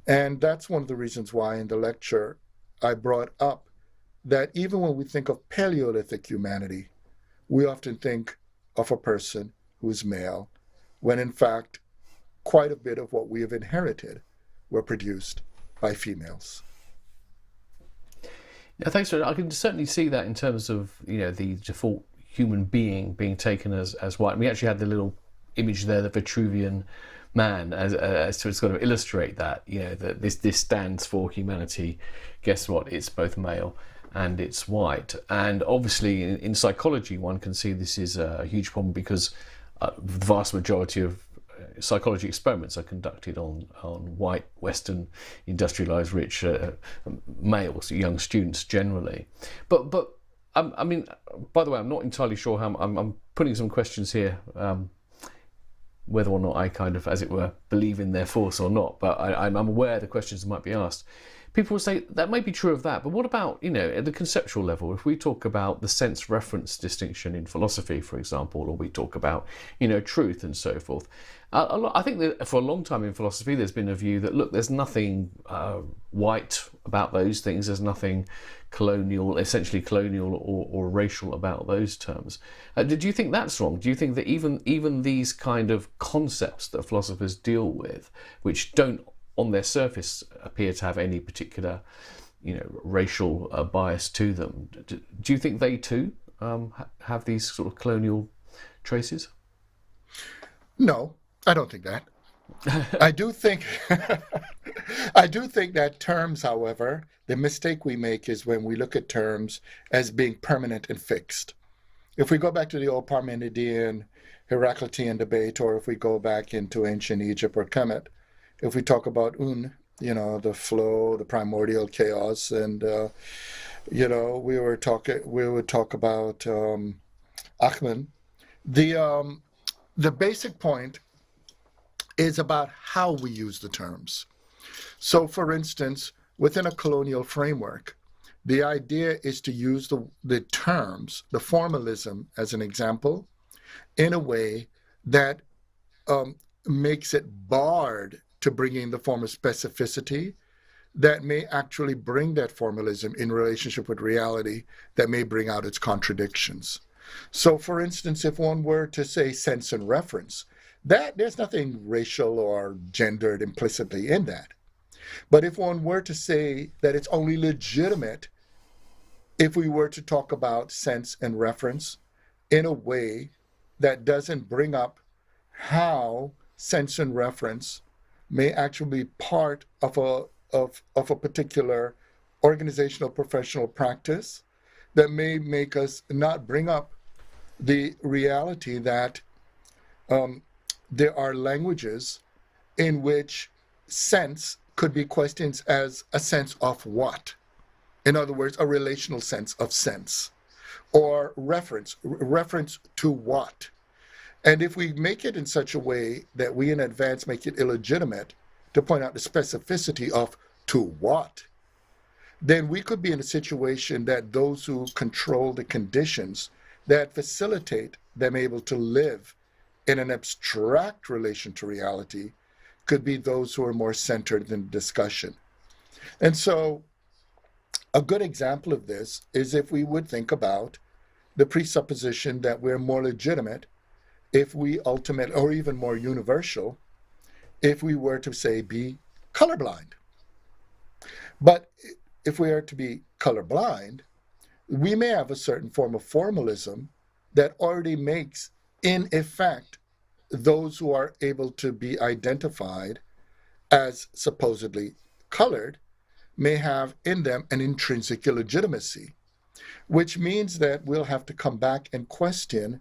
And that's one of the reasons why in the lecture I brought up that even when we think of Paleolithic humanity, we often think of a person who is male, when in fact, quite a bit of what we have inherited were produced by females.
Yeah, thanks for that. I can certainly see that in terms of, the default human being being taken as white. And we actually had the little image there, the Vitruvian man, as to sort of illustrate that, that this stands for humanity. Guess what? It's both male and it's white. And obviously in psychology, one can see this is a huge problem because the vast majority of psychology experiments are conducted on white, Western, industrialized, rich males, young students generally. But I mean, by the way, I'm not entirely sure how I'm putting some questions here, whether or not I kind of, as it were, believe in their force or not. But I'm aware the questions might be asked. People will say that may be true of that, but what about, at the conceptual level? If we talk about the sense-reference distinction in philosophy, for example, or we talk about, truth and so forth, I think that for a long time in philosophy, there's been a view that, look, there's nothing white about those things. There's nothing colonial, essentially colonial or racial about those terms. Do you think that's wrong? Do you think that even these kind of concepts that philosophers deal with, which don't on their surface appear to have any particular, racial bias to them, do you think they too have these sort of colonial traces?
No, I don't think that. I do think that terms, however, the mistake we make is when we look at terms as being permanent and fixed. If we go back to the old Parmenidean, Heraclitean debate, or if we go back into ancient Egypt or Kemet, if we talk about the flow, the primordial chaos, and we would talk about Achman. The basic point is about how we use the terms. So, for instance, within a colonial framework, the idea is to use the terms, the formalism as an example, in a way that makes it barred to bring in the form of specificity that may actually bring that formalism in relationship with reality, that may bring out its contradictions. So, for instance, if one were to say sense and reference, that there's nothing racial or gendered implicitly in that. But if one were to say that it's only legitimate if we were to talk about sense and reference in a way that doesn't bring up how sense and reference may actually be part of a particular organizational professional practice, that may make us not bring up the reality that there are languages in which sense could be questioned as a sense of what? In other words, a relational sense of sense, or reference to what? And if we make it in such a way that we in advance make it illegitimate to point out the specificity of to what, then we could be in a situation that those who control the conditions that facilitate them able to live in an abstract relation to reality could be those who are more centered in discussion. And so a good example of this is if we would think about the presupposition that we're more legitimate if we ultimately, or even more universal, if we were to say be colorblind. But if we are to be colorblind, we may have a certain form of formalism that already makes, in effect, those who are able to be identified as supposedly colored may have in them an intrinsic illegitimacy, which means that we'll have to come back and question,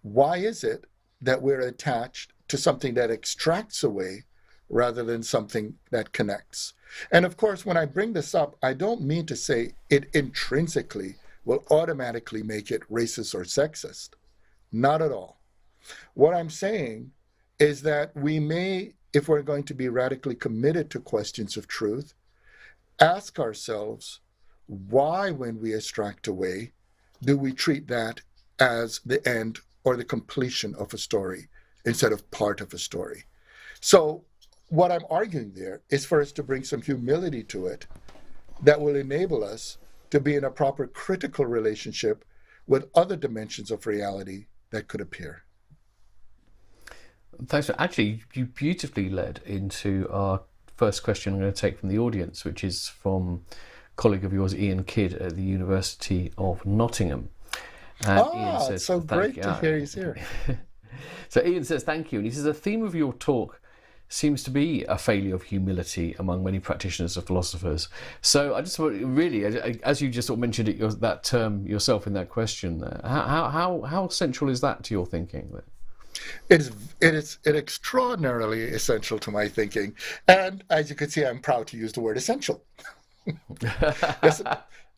why is it that we're attached to something that extracts away rather than something that connects? And of course, when I bring this up, I don't mean to say it intrinsically will automatically make it racist or sexist. Not at all. What I'm saying is that we may, if we're going to be radically committed to questions of truth, ask ourselves, why, when we extract away, do we treat that as the end or the completion of a story instead of part of a story? So what I'm arguing there is for us to bring some humility to it that will enable us to be in a proper critical relationship with other dimensions of reality that could appear.
Thanks. Actually, you beautifully led into our first question I'm going to take from the audience, which is from a colleague of yours, Ian Kidd, at the University of Nottingham.
Ian says, it's so great to hear he's here.
So Ian says, thank you. And he says, the theme of your talk seems to be a failure of humility among many practitioners of philosophers. So I just really, as you just sort of mentioned it, that term yourself in that question, how central is that to your thinking?
It is extraordinarily essential to my thinking. And as you can see, I'm proud to use the word essential. Yes,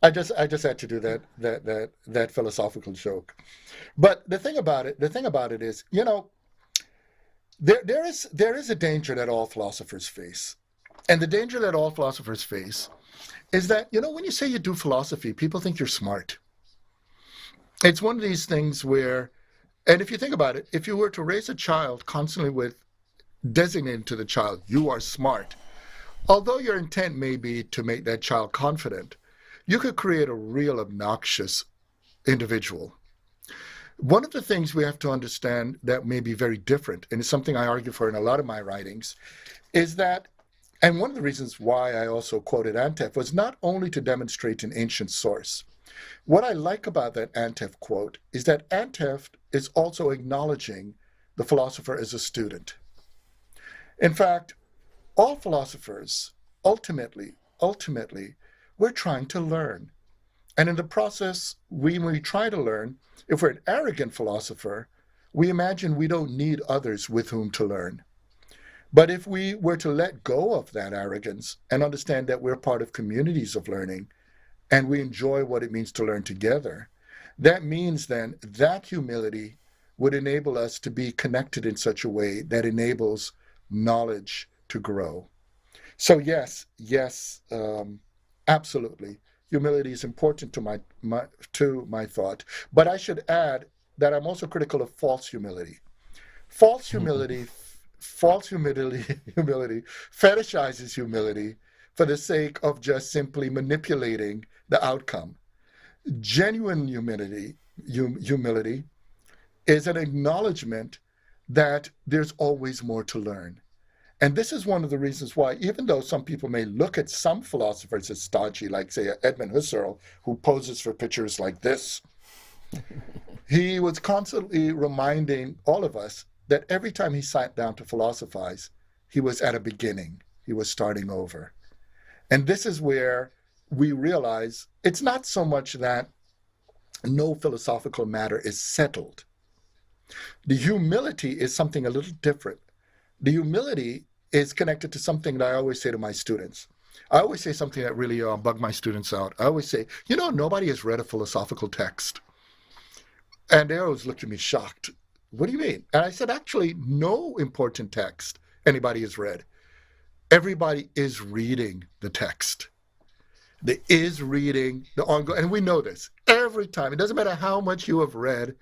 I just had to do that philosophical joke. But the thing about it is, there is a danger that all philosophers face. And the danger that all philosophers face is that, when you say you do philosophy, people think you're smart. It's one of these things where, and if you think about it, if you were to raise a child constantly with designating to the child, you are smart, although your intent may be to make that child confident, you could create a real obnoxious individual. One of the things we have to understand that may be very different, and it's something I argue for in a lot of my writings, is that, and one of the reasons why I also quoted Antef was not only to demonstrate an ancient source. What I like about that Antef quote is that Antef is also acknowledging the philosopher as a student. In fact, all philosophers, ultimately, we're trying to learn. And in the process, when we try to learn, if we're an arrogant philosopher, we imagine we don't need others with whom to learn. But if we were to let go of that arrogance and understand that we're part of communities of learning, and we enjoy what it means to learn together, that means then that humility would enable us to be connected in such a way that enables knowledge to grow. So yes, absolutely. Humility is important to my thought. But I should add that I'm also critical of false humility. False humility fetishizes humility for the sake of just simply manipulating the outcome. Genuine humility is an acknowledgement that there's always more to learn. And this is one of the reasons why, even though some people may look at some philosophers as stodgy, like, say, Edmund Husserl, who poses for pictures like this, he was constantly reminding all of us that every time he sat down to philosophize, he was at a beginning. He was starting over. And this is where we realize it's not so much that no philosophical matter is settled. The humility is something a little different. The humility is connected to something that I always say to my students. I always say something that really bugs my students out. I always say, nobody has read a philosophical text. And they always looked at me shocked. What do you mean? And I said, actually, no important text anybody has read. Everybody is reading the text. They is reading the ongoing, and we know this every time. It doesn't matter how much you have read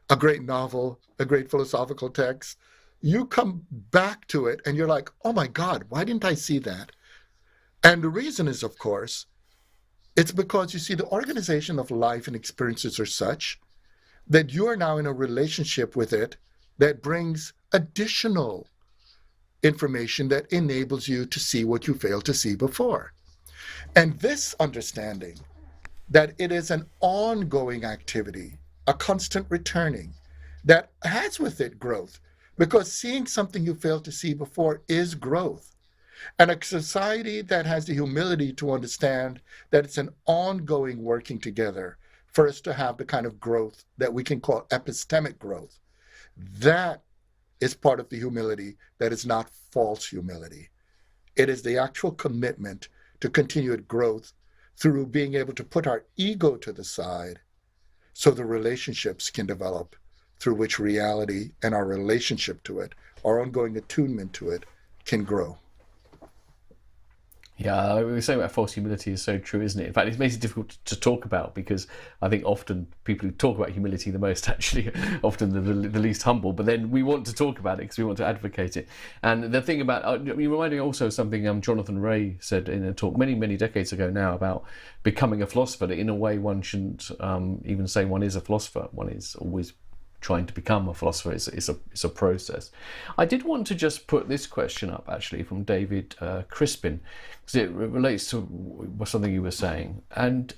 a great novel, a great philosophical text, you come back to it and you're like, oh my God, why didn't I see that? And the reason is, of course, it's because you see the organization of life and experiences are such that you are now in a relationship with it that brings additional information that enables you to see what you failed to see before. And this understanding that it is an ongoing activity a constant returning that has with it growth, because seeing something you failed to see before is growth. And a society that has the humility to understand that it's an ongoing working together for us to have the kind of growth that we can call epistemic growth, that is part of the humility that is not false humility. It is the actual commitment to continued growth through being able to put our ego to the side so the relationships can develop through which reality and our relationship to it, our ongoing attunement to it, can grow.
Yeah, we were saying about false humility is so true, isn't it? In fact, it makes it difficult to talk about, because I think often people who talk about humility the most actually often the least humble, but then we want to talk about it because we want to advocate it. And the thing about, you remind me also of something Jonathan Ray said in a talk many, many decades ago now about becoming a philosopher, that in a way one shouldn't even say one is a philosopher. One is always trying to become a philosopher. It's a process. I did want to just put this question up actually from David Crispin, because it relates to something you were saying. And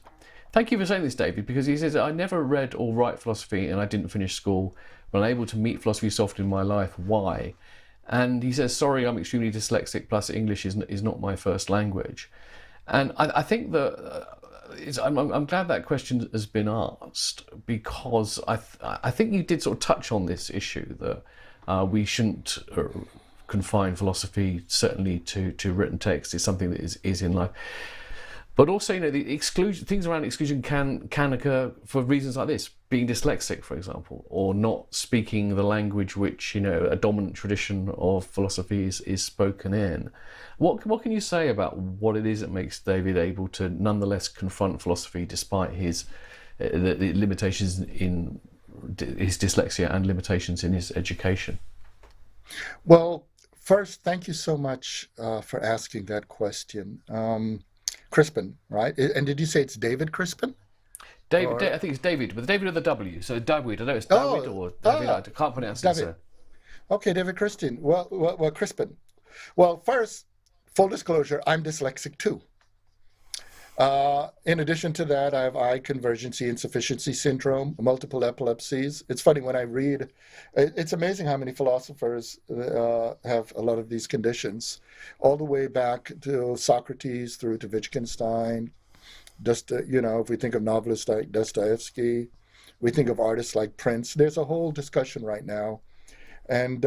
thank you for saying this, David, because he says, I never read or write philosophy and I didn't finish school, but I'm able to meet philosophy so often in my life. Why? And he says, sorry, I'm extremely dyslexic, plus English is not my first language. And I think that I'm glad that question has been asked, because I think you did sort of touch on this issue that we shouldn't confine philosophy certainly to written text. It's something that is in life. But also, the exclusion, things around exclusion can occur for reasons like this: being dyslexic, for example, or not speaking the language which a dominant tradition of philosophy is spoken in. What can you say about what it is that makes David able to nonetheless confront philosophy despite his the limitations in his dyslexia and limitations in his education?
Well, first, thank you so much for asking that question. Crispin, right? And did you say it's David Crispin?
David, I think it's David, with David with a W. So David, I know it's David or David. I can't pronounce it. So.
Okay, David Crispin. Well, Crispin. Well, first, full disclosure, I'm dyslexic too. In addition to that, I have eye convergency insufficiency syndrome, multiple epilepsies. It's funny when I read, it's amazing how many philosophers have a lot of these conditions, all the way back to Socrates through to Wittgenstein. Just, if we think of novelists like Dostoevsky, we think of artists like Prince. There's a whole discussion right now. And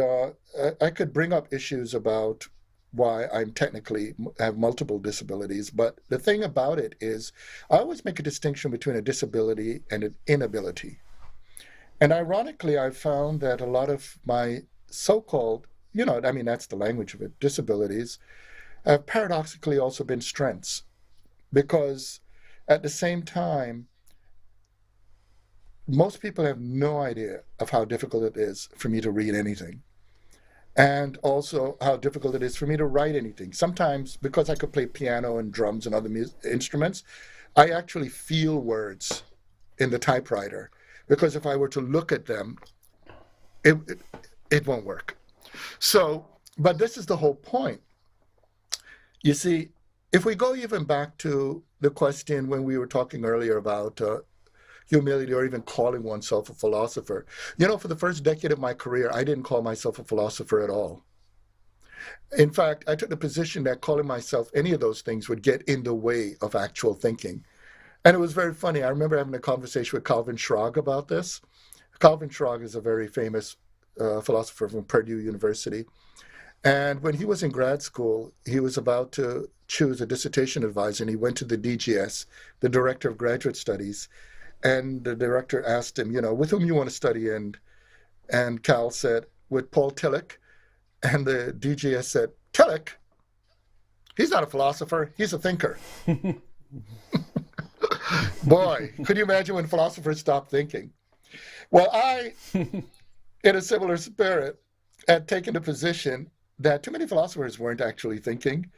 I could bring up issues about why I'm technically have multiple disabilities. But the thing about it is I always make a distinction between a disability and an inability. And ironically, I've found that a lot of my so-called, that's the language of it, disabilities, have paradoxically also been strengths. Because at the same time, most people have no idea of how difficult it is for me to read anything. And also how difficult it is for me to write anything. Sometimes, because I could play piano and drums and other instruments, I actually feel words in the typewriter. Because if I were to look at them, it won't work. So, but this is the whole point. You see, if we go even back to the question when we were talking earlier about humility or even calling oneself a philosopher. For the first decade of my career, I didn't call myself a philosopher at all. In fact, I took the position that calling myself any of those things would get in the way of actual thinking. And it was very funny. I remember having a conversation with Calvin Schrag about this. Calvin Schrag is a very famous philosopher from Purdue University. And when he was in grad school, he was about to choose a dissertation advisor, and he went to the DGS, the Director of Graduate Studies, and the director asked him, with whom you want to study? And Cal said, with Paul Tillich. And the DGS said, Tillich? He's not a philosopher, he's a thinker. Boy, could you imagine when philosophers stopped thinking? Well, I, in a similar spirit, had taken the position that too many philosophers weren't actually thinking.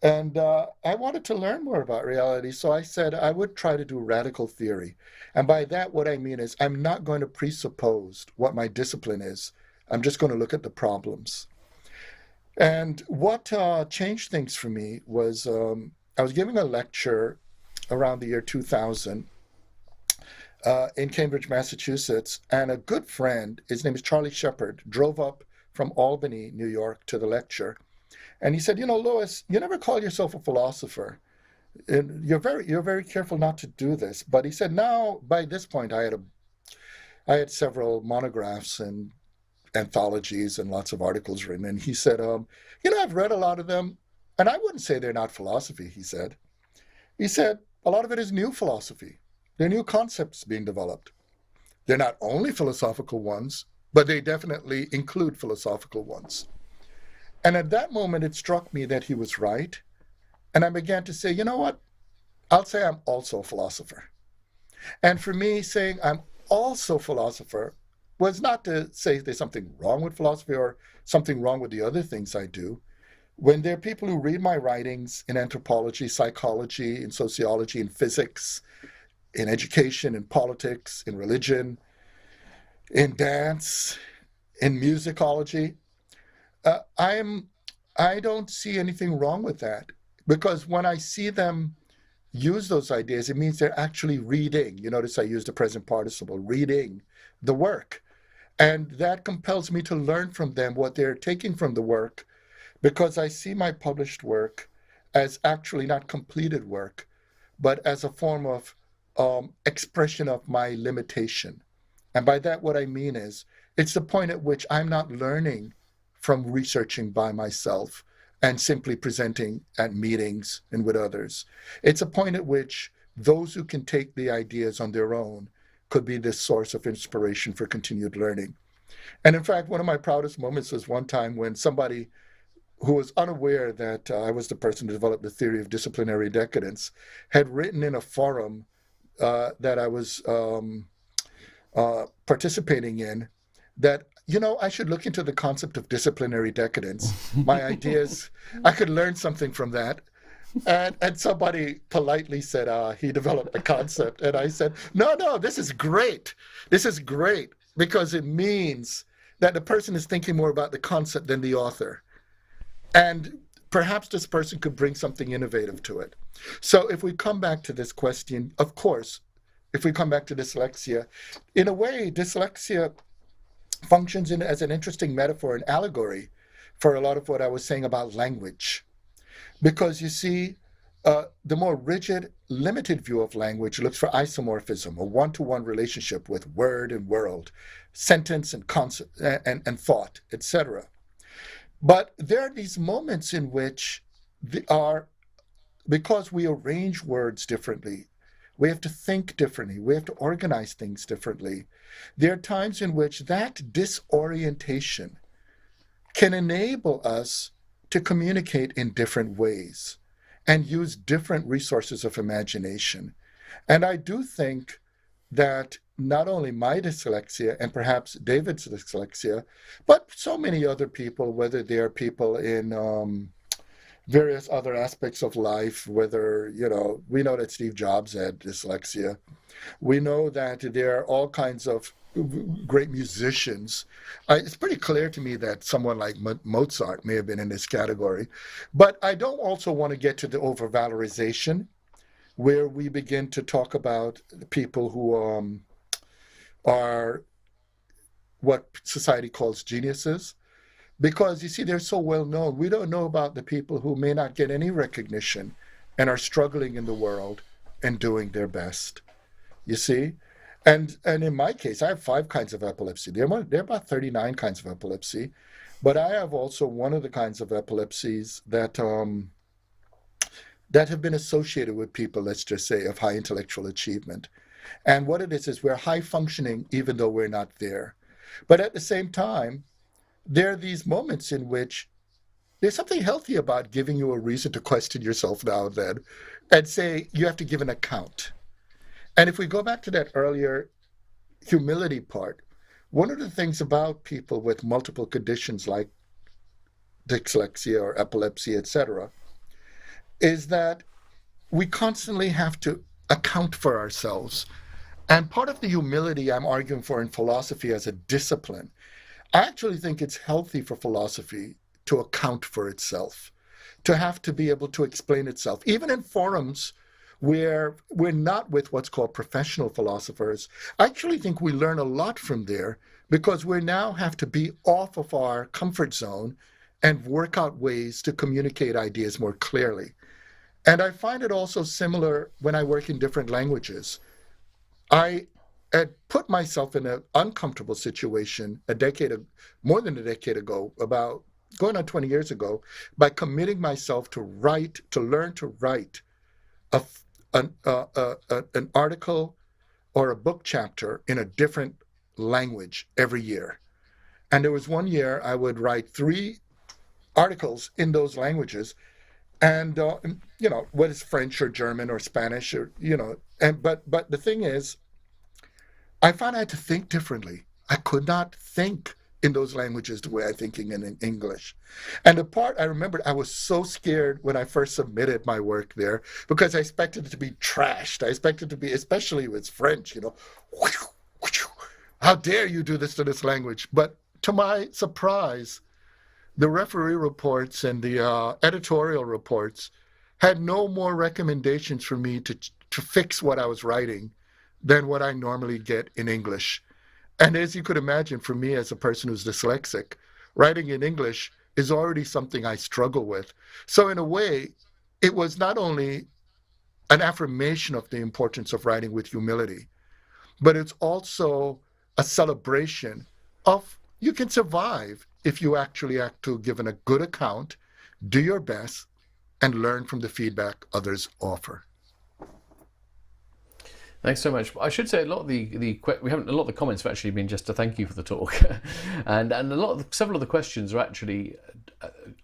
And I wanted to learn more about reality, so I said I would try to do radical theory. And by that, what I mean is I'm not going to presuppose what my discipline is. I'm just going to look at the problems. And what changed things for me was I was giving a lecture around the year 2000 in Cambridge, Massachusetts, and a good friend, his name is Charlie Shepard, drove up from Albany, New York, to the lecture. And he said, Louis, you never call yourself a philosopher. And you're very careful not to do this. But he said, now, by this point, I had several monographs and anthologies and lots of articles written. And he said, I've read a lot of them, and I wouldn't say they're not philosophy, he said. He said, a lot of it is new philosophy. They're new concepts being developed. They're not only philosophical ones, but they definitely include philosophical ones. And at that moment, it struck me that he was right. And I began to say, you know what? I'll say I'm also a philosopher. And for me, saying I'm also a philosopher was not to say there's something wrong with philosophy or something wrong with the other things I do. When there are people who read my writings in anthropology, psychology, in sociology, in physics, in education, in politics, in religion, in dance, in musicology, I don't see anything wrong with that, because when I see them use those ideas, it means they're actually reading. You notice I used the present participle, reading the work. And that compels me to learn from them what they're taking from the work, because I see my published work as actually not completed work, but as a form of expression of my limitation. And by that, what I mean is, it's the point at which I'm not learning from researching by myself and simply presenting at meetings and with others. It's a point at which those who can take the ideas on their own could be this source of inspiration for continued learning. And in fact, one of my proudest moments was one time when somebody who was unaware that I was the person who developed the theory of disciplinary decadence had written in a forum that I was participating in that, I should look into the concept of disciplinary decadence. My ideas, I could learn something from that. And somebody politely said, he developed a concept. And I said, no, this is great. This is great, because it means that the person is thinking more about the concept than the author. And perhaps this person could bring something innovative to it. So if we come back to this question, of course, if we come back to dyslexia, in a way, dyslexia functions as an interesting metaphor and allegory for a lot of what I was saying about language. Because you see, the more rigid, limited view of language looks for isomorphism, a one-to-one relationship with word and world, sentence and concept and thought, etc. But there are these moments in which because we arrange words differently, we have to think differently, we have to organize things differently. There are times in which that disorientation can enable us to communicate in different ways and use different resources of imagination. And I do think that not only my dyslexia and perhaps David's dyslexia, but so many other people, whether they are people in various other aspects of life, whether, we know that Steve Jobs had dyslexia. We know that there are all kinds of great musicians. It's pretty clear to me that someone like Mozart may have been in this category. But I don't also want to get to the overvalorization, where we begin to talk about people who are what society calls geniuses. Because, you see, they're so well known. We don't know about the people who may not get any recognition and are struggling in the world and doing their best. You see? And in my case, I have 5 kinds of epilepsy. There are about 39 kinds of epilepsy. But I have also one of the kinds of epilepsies that have been associated with people, let's just say, of high intellectual achievement. And what it is we're high functioning even though we're not there. But at the same time, there are these moments in which there's something healthy about giving you a reason to question yourself now and then and say you have to give an account. And if we go back to that earlier humility part, one of the things about people with multiple conditions like dyslexia or epilepsy, etc., is that we constantly have to account for ourselves. And part of the humility I'm arguing for in philosophy as a discipline, I actually think it's healthy for philosophy to account for itself, to have to be able to explain itself, even in forums where we're not with what's called professional philosophers. I actually think we learn a lot from there because we now have to be off of our comfort zone and work out ways to communicate ideas more clearly. And I find it also similar when I work in different languages. I had put myself in an uncomfortable situation more than a decade ago, about going on 20 years ago, by committing myself to learn to write an article or a book chapter in a different language every year. And there was one year I would write 3 articles in those languages, and whether it's French or German or Spanish, or but the thing is, I found I had to think differently. I could not think in those languages the way I'm thinking in English. And the part I remember, I was so scared when I first submitted my work there because I expected it to be trashed. I expected it to be, especially with French, how dare you do this to this language? But to my surprise, the referee reports and the editorial reports had no more recommendations for me to fix what I was writing than what I normally get in English. And as you could imagine, for me as a person who's dyslexic, writing in English is already something I struggle with. So in a way, it was not only an affirmation of the importance of writing with humility, but it's also a celebration of you can survive if you actually act to give a good account, do your best, and learn from the feedback others offer.
Thanks so much. I should say a lot of the comments have actually been just to thank you for the talk, and several of the questions are actually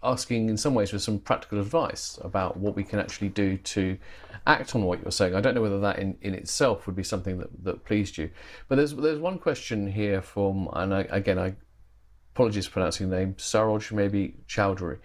asking in some ways for some practical advice about what we can actually do to act on what you're saying. I don't know whether that in itself would be something that pleased you, but there's one question here from, and I apologies for pronouncing the name, Saroj maybe Chowdhury.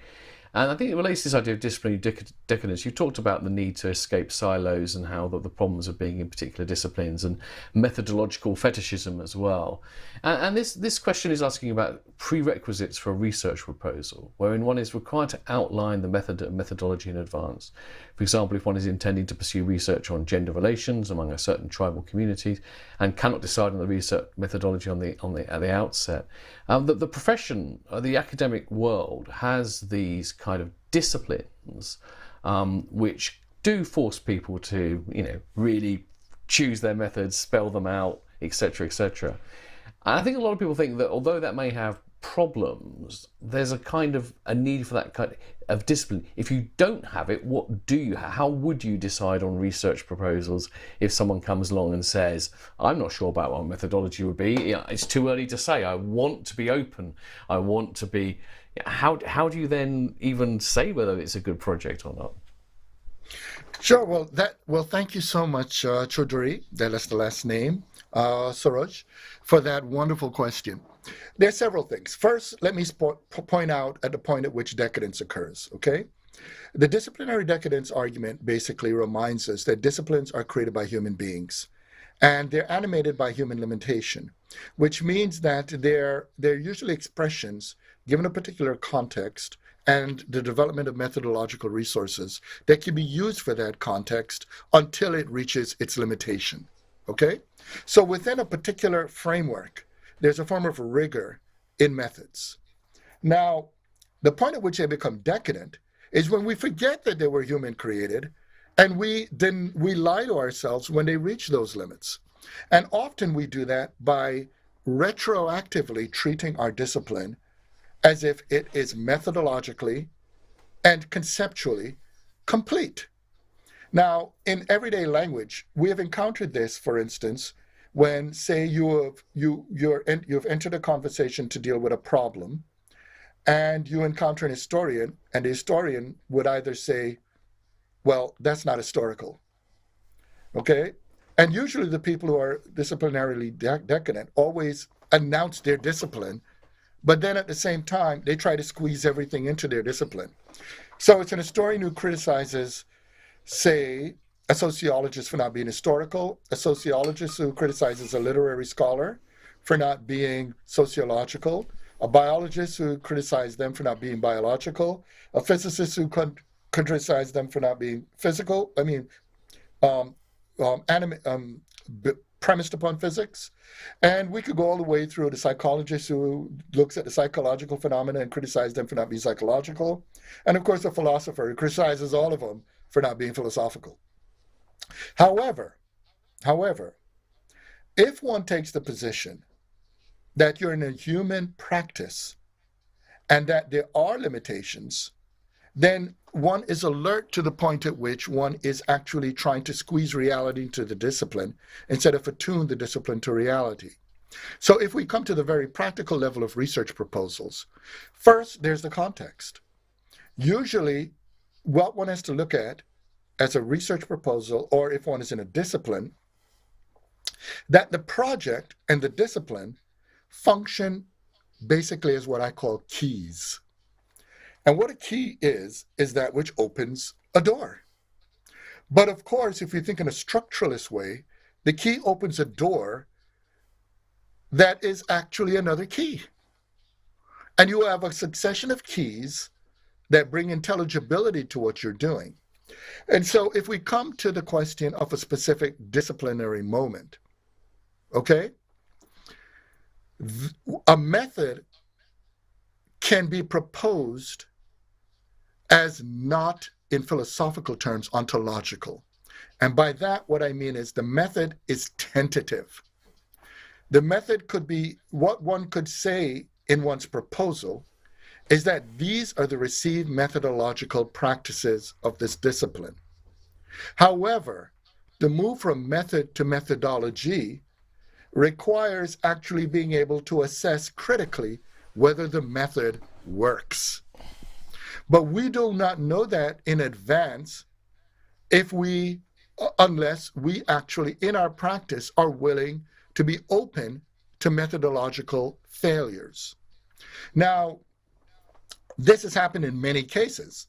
And I think it relates to this idea of disciplinary decadence. You talked about the need to escape silos and how the problems of being in particular disciplines and methodological fetishism as well. And this question is asking about prerequisites for a research proposal, wherein one is required to outline the method and methodology in advance. For example, if one is intending to pursue research on gender relations among a certain tribal community and cannot decide on the research methodology at the outset, the profession, the academic world, has these kind of disciplines which do force people to, really choose their methods, spell them out, etc., etc. And I think a lot of people think that although that may have problems, there's a need for that kind of discipline. If you don't have it, what do you have? How would you decide on research proposals if someone comes along and says, I'm not sure about what methodology would be, it's too early to say, I want to be open, I want to be... How do you then even say whether it's a good project or not?
Sure. Well, thank you so much, Chaudhuri, that's the last name, Saroj, for that wonderful question. There are several things. First, let me point out at the point at which decadence occurs, okay? The disciplinary decadence argument basically reminds us that disciplines are created by human beings, and they're animated by human limitation, which means that they're usually expressions given a particular context and the development of methodological resources that can be used for that context until it reaches its limitation, okay? So within a particular framework, there's a form of rigor in methods. Now, the point at which they become decadent is when we forget that they were human created, and we lie to ourselves when they reach those limits. And often we do that by retroactively treating our discipline as if it is methodologically and conceptually complete. Now, in everyday language, we have encountered this, for instance, when, say, you've entered a conversation to deal with a problem, and you encounter an historian, and the historian would either say, well, that's not historical, okay? And usually the people who are disciplinarily decadent always announce their discipline, but then at the same time, they try to squeeze everything into their discipline. So it's an historian who criticizes, say, a sociologist for not being historical, a sociologist who criticizes a literary scholar for not being sociological, a biologist who criticizes them for not being biological, a physicist who criticizes them for not being physical. um, premised upon physics. And we could go all the way through the psychologist who looks at the psychological phenomena and criticizes them for not being psychological. And of course, the philosopher who criticizes all of them for not being philosophical. However, if one takes the position that you're in a human practice and that there are limitations, then one is alert to the point at which one is actually trying to squeeze reality into the discipline instead of attune the discipline to reality. So if we come to the very practical level of research proposals, first, there's the context. Usually, what one has to look at as a research proposal, or if one is in a discipline, that the project and the discipline function basically as what I call keys. And what a key is that which opens a door. But of course, if you think in a structuralist way, the key opens a door that is actually another key. And you have a succession of keys that bring intelligibility to what you're doing. And so if we come to the question of a specific disciplinary moment, okay, a method can be proposed as not, in philosophical terms, ontological. And by that, what I mean is the method is tentative. The method could be, what one could say in one's proposal is that these are the received methodological practices of this discipline. However, the move from method to methodology requires actually being able to assess critically whether the method works. But we do not know that in advance unless we actually, in our practice, are willing to be open to methodological failures. Now, this has happened in many cases.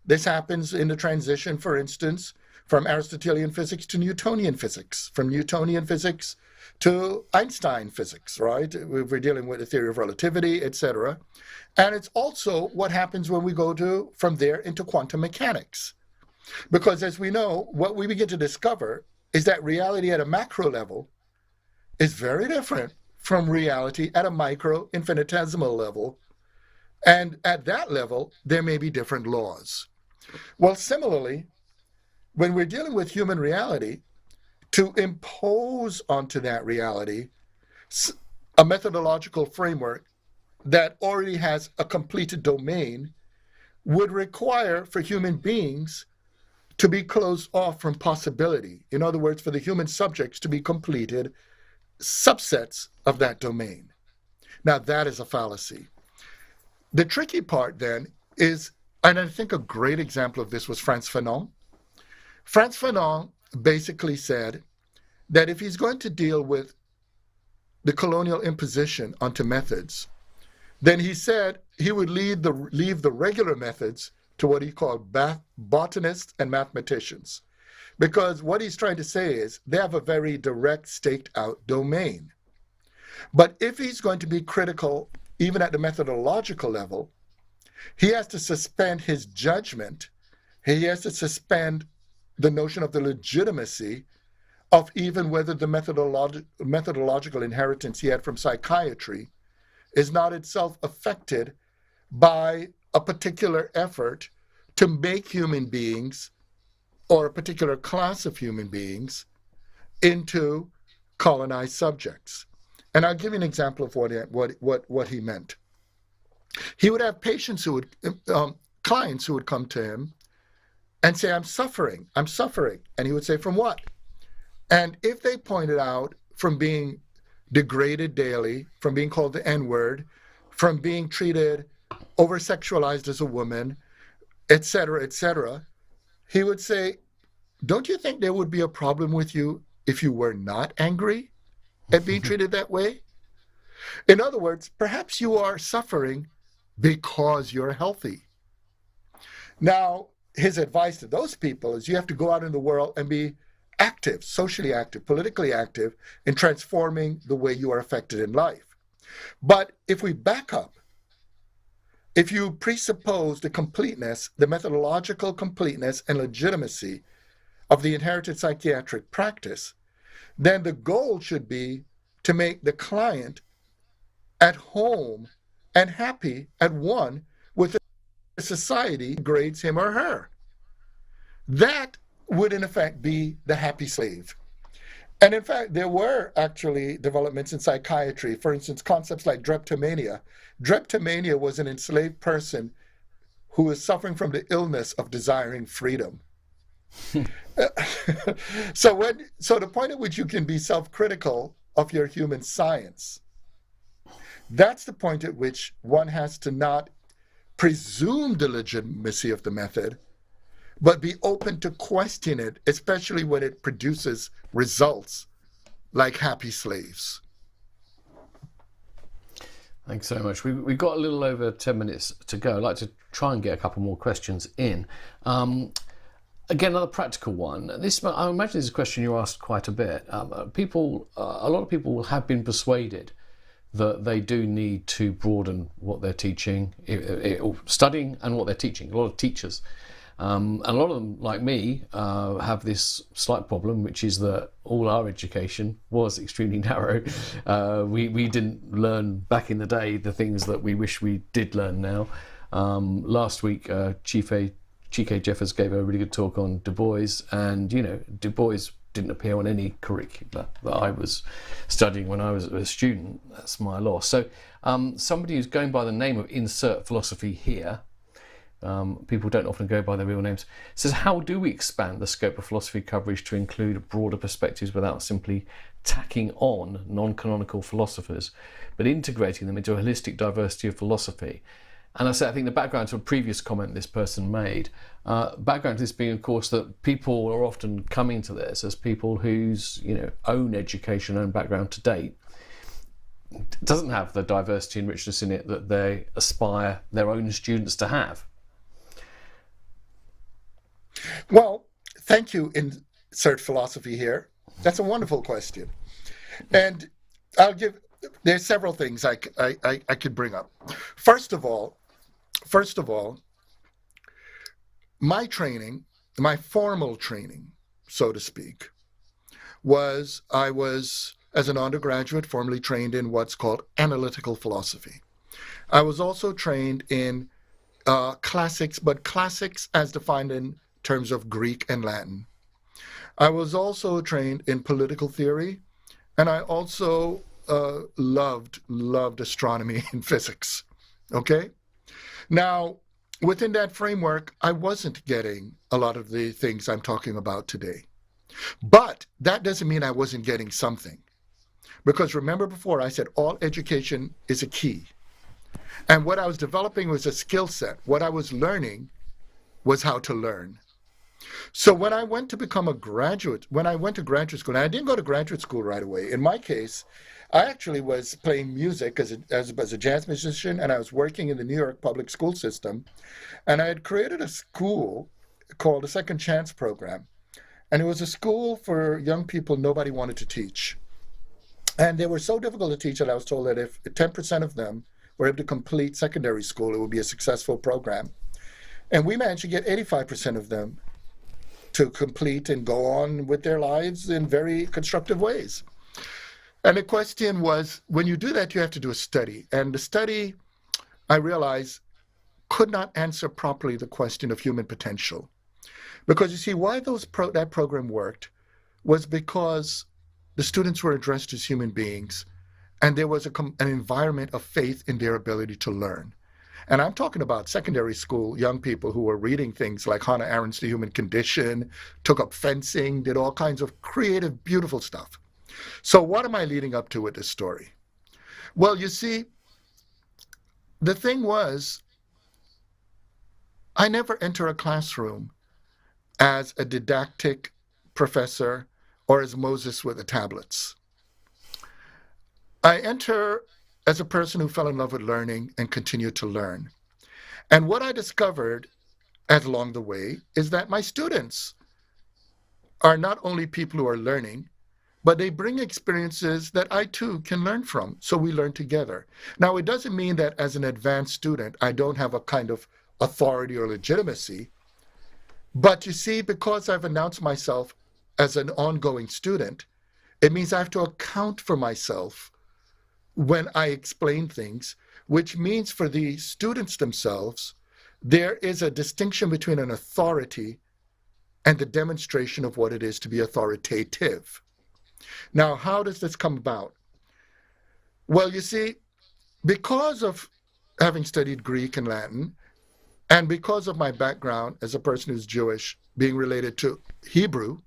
This happens in the transition, for instance, from Aristotelian physics to Newtonian physics, from Newtonian physics to Einstein physics, right? We're dealing with the theory of relativity, etc. And it's also what happens when we go from there into quantum mechanics. Because as we know, what we begin to discover is that reality at a macro level is very different from reality at a micro infinitesimal level. And at that level, there may be different laws. Well, similarly, when we're dealing with human reality, to impose onto that reality a methodological framework that already has a completed domain would require for human beings to be closed off from possibility. In other words, for the human subjects to be completed subsets of that domain. Now, that is a fallacy. The tricky part then is, and I think a great example of this was Frantz Fanon. Frantz Fanon basically said that if he's going to deal with the colonial imposition onto methods, then he said he would leave the regular methods to what he called botanists and mathematicians. Because what he's trying to say is they have a very direct, staked out domain. But if he's going to be critical, even at the methodological level, he has to suspend his judgment. He has to suspend the notion of the legitimacy of even whether the methodological inheritance he had from psychiatry is not itself affected by a particular effort to make human beings, or a particular class of human beings, into colonized subjects. And I'll give you an example of what he meant. He would have clients who would come to him and say, I'm suffering. And he would say, from what? And if they pointed out from being degraded daily, from being called the N-word, from being treated over-sexualized as a woman, etc., he would say, don't you think there would be a problem with you if you were not angry at being treated that way? In other words, perhaps you are suffering because you're healthy. Now, his advice to those people is you have to go out in the world and be active, socially active, politically active in transforming the way you are affected in life. But if we back up, if you presuppose the completeness, the methodological completeness and legitimacy of the inherited psychiatric practice, then the goal should be to make the client at home and happy at one with a society that grades him or her. That would in effect be the happy slave. And in fact, there were actually developments in psychiatry, for instance, concepts like drapetomania. Drapetomania was an enslaved person who was suffering from the illness of desiring freedom. So the point at which you can be self-critical of your human science, that's the point at which one has to not presume the legitimacy of the method, but be open to question it, especially when it produces results like happy slaves.
Thanks so much. We've got a little over 10 minutes to go. I'd like to try and get a couple more questions in. Again, another practical one. I imagine this is a question you asked quite a bit. A lot of people have been persuaded that they do need to broaden what they're teaching, studying, and what they're teaching. A lot of teachers. And a lot of them, like me, have this slight problem, which is that all our education was extremely narrow. We didn't learn back in the day the things that we wish we did learn now. Last week, Chike Jeffers gave a really good talk on Du Bois, and Du Bois didn't appear on any curricula that I was studying when I was a student. That's my loss. So somebody who's going by the name of insert philosophy here, people don't often go by their real names, says, how do we expand the scope of philosophy coverage to include broader perspectives without simply tacking on non-canonical philosophers, but integrating them into a holistic diversity of philosophy? And I think the background to a previous comment this person made, background to this being, of course, that people are often coming to this as people whose own education, own background to date doesn't have the diversity and richness in it that they aspire their own students to have.
Well, thank you, insert philosophy here. That's a wonderful question. And there's several things I could bring up. First of all, my training, my formal training, so to speak, I was, as an undergraduate, formally trained in what's called analytical philosophy. I was also trained in classics, but classics as defined in terms of Greek and Latin. I was also trained in political theory, and I also loved astronomy and physics. Okay? Now, within that framework, I wasn't getting a lot of the things I'm talking about today. But that doesn't mean I wasn't getting something. Because remember before, I said all education is a key. And what I was developing was a skill set. What I was learning was how to learn. So when I went to become a graduate, when I went to graduate school, and I didn't go to graduate school right away. In my case, I actually was playing music as a jazz musician, and I was working in the New York public school system. And I had created a school called the Second Chance Program. And it was a school for young people nobody wanted to teach. And they were so difficult to teach that I was told that if 10% of them were able to complete secondary school, it would be a successful program. And we managed to get 85% of them to complete and go on with their lives in very constructive ways. And the question was, when you do that, you have to do a study. And the study, I realized, could not answer properly the question of human potential. Because you see, why that program worked was because the students were addressed as human beings, and there was an environment of faith in their ability to learn. And I'm talking about secondary school young people who were reading things like Hannah Arendt's The Human Condition, took up fencing, did all kinds of creative, beautiful stuff. So what am I leading up to with this story? Well, you see, the thing was, I never enter a classroom as a didactic professor or as Moses with the tablets. I enter as a person who fell in love with learning and continued to learn. And what I discovered along the way is that my students are not only people who are learning, but they bring experiences that I too can learn from. So we learn together. Now, it doesn't mean that as an advanced student, I don't have a kind of authority or legitimacy, But you see, because I've announced myself as an ongoing student, it means I have to account for myself when I explain things, which means for the students themselves, there is a distinction between an authority and the demonstration of what it is to be authoritative. Now, how does this come about? Well, you see, because of having studied Greek and Latin, and because of my background as a person who's Jewish, being related to Hebrew,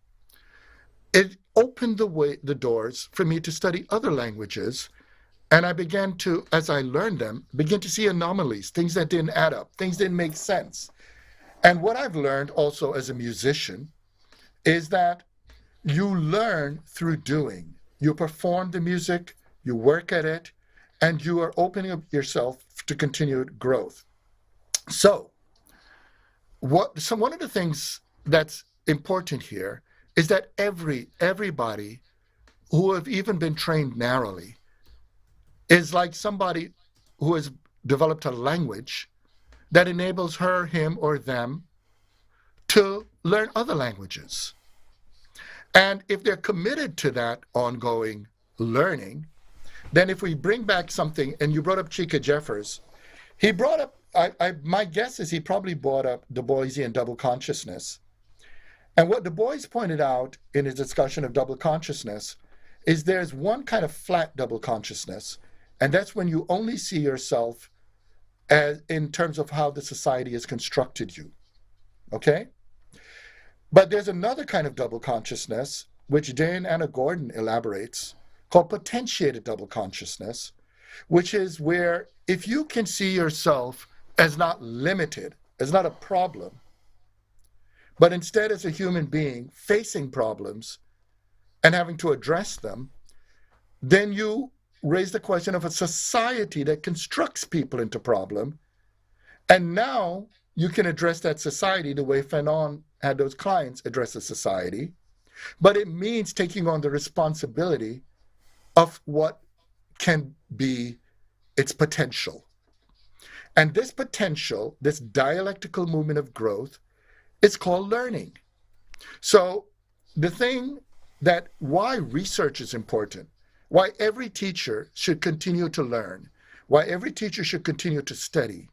it opened the doors for me to study other languages. And I began to, as I learned them, begin to see anomalies, things that didn't add up, things didn't make sense. And what I've learned also as a musician is that you learn through doing. You perform the music, you work at it, and you are opening up yourself to continued growth. So one of the things that's important here is that everybody who have even been trained narrowly is like somebody who has developed a language that enables her, him, or them to learn other languages. And if they're committed to that ongoing learning, then if we bring back something, and you brought up Chica Jeffers, he brought up, my guess is he probably brought up Du Boisian double consciousness. And what Du Bois pointed out in his discussion of double consciousness is there's one kind of flat double consciousness, and that's when you only see yourself as in terms of how the society has constructed you, okay? But there's another kind of double consciousness, which Jane Anna Gordon elaborates, called potentiated double consciousness, which is where if you can see yourself as not limited, as not a problem, but instead as a human being facing problems and having to address them, then you raise the question of a society that constructs people into problem. And now you can address that society the way Fanon had those clients address the society. But it means taking on the responsibility of what can be its potential. And this potential, this dialectical movement of growth, is called learning. So the thing that why research is important, why every teacher should continue to learn, why every teacher should continue to study,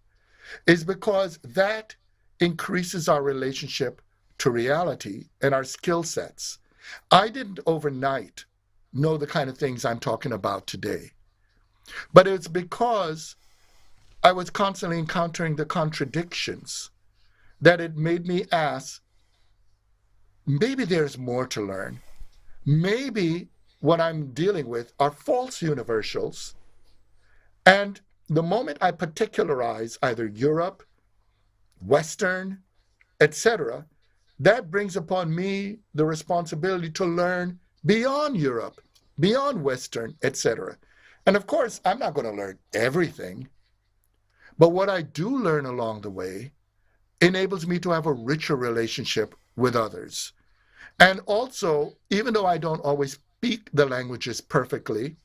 is because that increases our relationship to reality and our skill sets. I didn't overnight know the kind of things I'm talking about today, but it's because I was constantly encountering the contradictions that it made me ask, maybe there's more to learn. Maybe what I'm dealing with are false universals. And the moment I particularize either Europe, Western, etc., that brings upon me the responsibility to learn beyond Europe, beyond Western, etc. And of course, I'm not going to learn everything. But what I do learn along the way enables me to have a richer relationship with others. And also, even though I don't always speak the languages perfectly,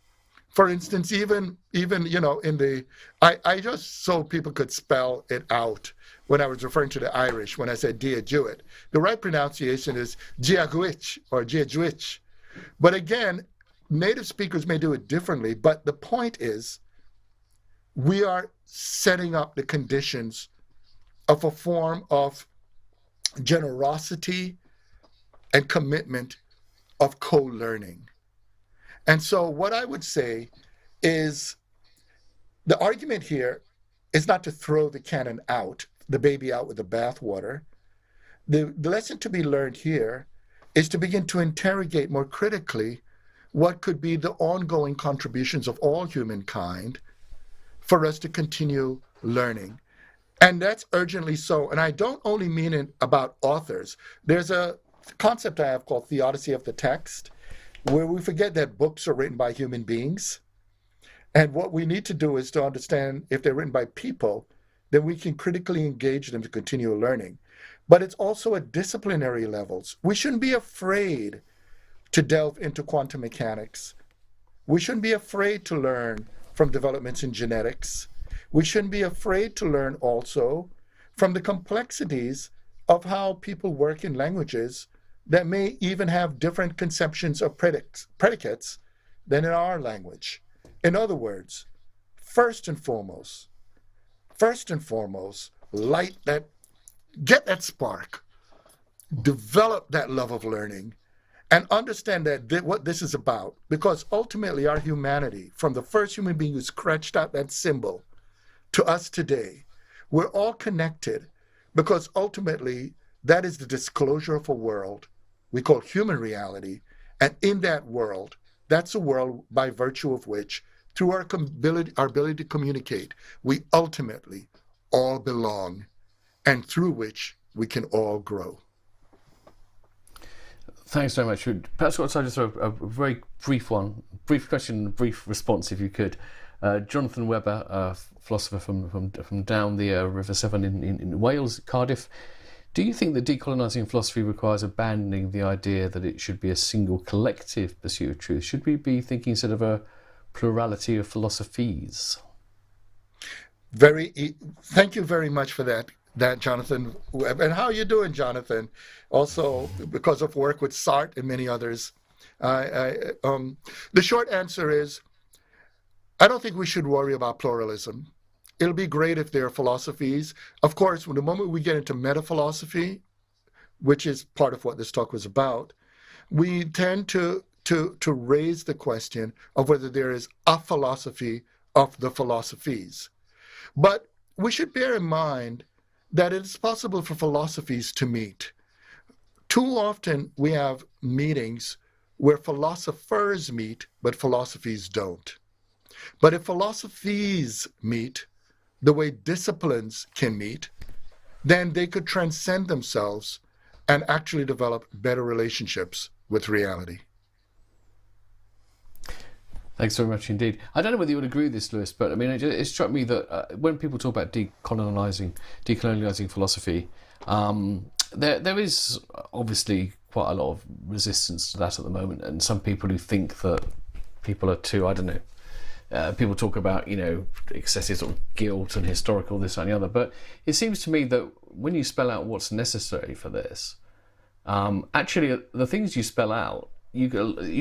for instance, even in the, I just so people could spell it out when I was referring to the Irish, when I said Diaguit. The right pronunciation is Diaguit or Diaguit. But again, native speakers may do it differently, but the point is we are setting up the conditions of a form of generosity and commitment of co-learning. And so what I would say is the argument here is not to throw the cannon out, the baby out with the bathwater. The lesson to be learned here is to begin to interrogate more critically what could be the ongoing contributions of all humankind for us to continue learning. And that's urgently so. And I don't only mean it about authors. There's a concept I have called Theodicy of the text, where we forget that books are written by human beings. And what we need to do is to understand if they're written by people, then we can critically engage them to continue learning. But it's also at disciplinary levels. We shouldn't be afraid to delve into quantum mechanics. We shouldn't be afraid to learn from developments in genetics. We shouldn't be afraid to learn also from the complexities of how people work in languages that may even have different conceptions of predicates than in our language. In other words, first and foremost, light that, get that spark, develop that love of learning, and understand that what this is about, because ultimately our humanity, from the first human being who scratched out that symbol to us today, we're all connected, because ultimately that is the disclosure of a world we call human reality. And in that world, that's a world by virtue of which, through our ability to communicate, we ultimately all belong, and through which we can all grow.
Thanks very much. Perhaps I'll just throw a very brief question, brief response, if you could. Jonathan Webber, a philosopher from down the River Severn in Wales, Cardiff. Do you think that decolonising philosophy requires abandoning the idea that it should be a single collective pursuit of truth? Should we be thinking sort of a plurality of philosophies?
Thank you very much for that, Jonathan. And how are you doing, Jonathan? Also, because of work with Sartre and many others. The short answer is, I don't think we should worry about pluralism. It'll be great if there are philosophies. Of course, the moment we get into metaphilosophy, which is part of what this talk was about, we tend to raise the question of whether there is a philosophy of the philosophies. But we should bear in mind that it is possible for philosophies to meet. Too often we have meetings where philosophers meet, but philosophies don't. But if philosophies meet the way disciplines can meet, then they could transcend themselves and actually develop better relationships with reality.
Thanks very much indeed. I don't know whether you would agree with this, Lewis, but I mean, it struck me that when people talk about decolonializing philosophy, there is obviously quite a lot of resistance to that at the moment, and some people who think that people are too, I don't know, people talk about, excessive sort of guilt and historical this and the other, but it seems to me that when you spell out what's necessary for this, actually the things you spell out, you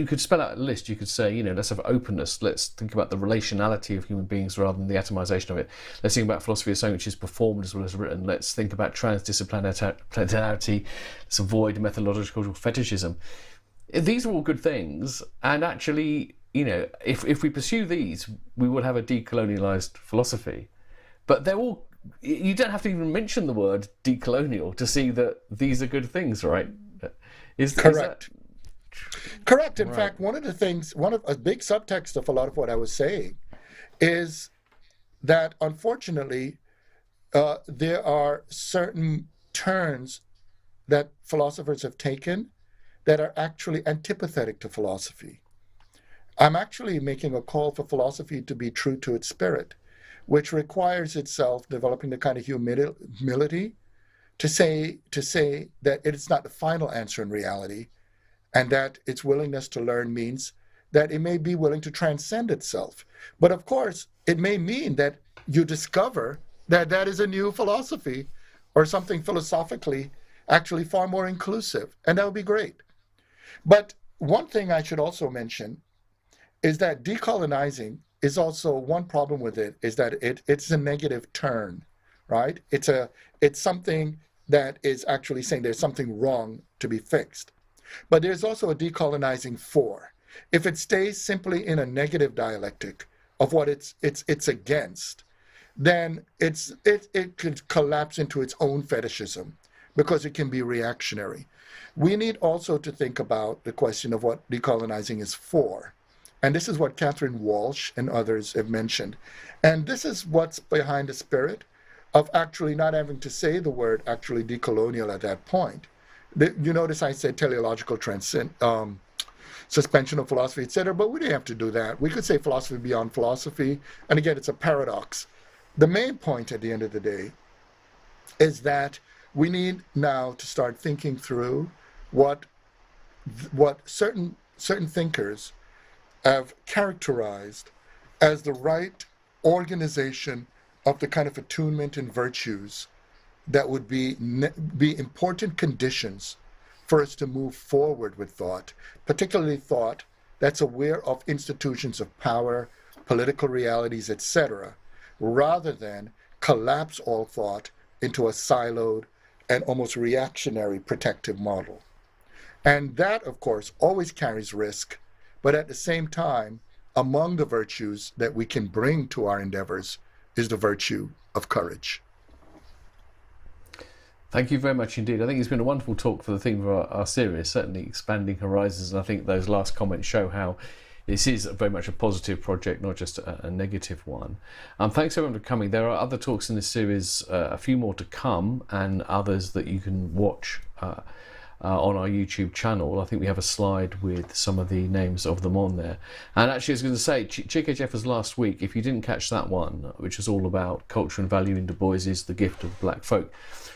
could spell out a list. You could say, let's have openness. Let's think about the relationality of human beings rather than the atomization of it. Let's think about philosophy as something which is performed as well as written. Let's think about transdisciplinarity. Let's avoid methodological fetishism. These are all good things, and actually, if we pursue these, we would have a decolonialized philosophy. But they're all, you don't have to even mention the word decolonial to see that these are good things, right?
Correct. Correct. In
Right.
fact, one of a big subtext of a lot of what I was saying is that unfortunately, there are certain turns that philosophers have taken that are actually antipathetic to philosophy. I'm actually making a call for philosophy to be true to its spirit, which requires itself developing the kind of humility to say that it is not the final answer in reality, and that its willingness to learn means that it may be willing to transcend itself. But of course, it may mean that you discover that that is a new philosophy or something philosophically actually far more inclusive, and that would be great. But one thing I should also mention is that decolonizing is also, one problem with it is that it's a negative turn, right? It's something that is actually saying there's something wrong to be fixed. But there's also a decolonizing for. If it stays simply in a negative dialectic of what it's against, then it could collapse into its own fetishism because it can be reactionary. We need also to think about the question of what decolonizing is for. And this is what Catherine Walsh and others have mentioned. And this is what's behind the spirit of actually not having to say the word actually decolonial at that point. You notice I said teleological suspension of philosophy, etc., but we didn't have to do that. We could say philosophy beyond philosophy. And again, it's a paradox. The main point at the end of the day is that we need now to start thinking through what certain thinkers have characterized as the right organization of the kind of attunement and virtues that would be important conditions for us to move forward with thought, particularly thought that's aware of institutions of power, political realities, etc., rather than collapse all thought into a siloed and almost reactionary protective model. And that, of course, always carries risk, but at the same time, among the virtues that we can bring to our endeavors is the virtue of courage.
Thank you very much indeed. I think it's been a wonderful talk for the theme of our series, certainly expanding horizons. And I think those last comments show how this is very much a positive project, not just a negative one. Thanks everyone for coming. There are other talks in this series, a few more to come, and others that you can watch on our YouTube channel. I think we have a slide with some of the names of them on there. And actually, I was going to say, Chico Jeffers last week, if you didn't catch that one, which is all about culture and value in Du Bois's The Gift of Black Folk,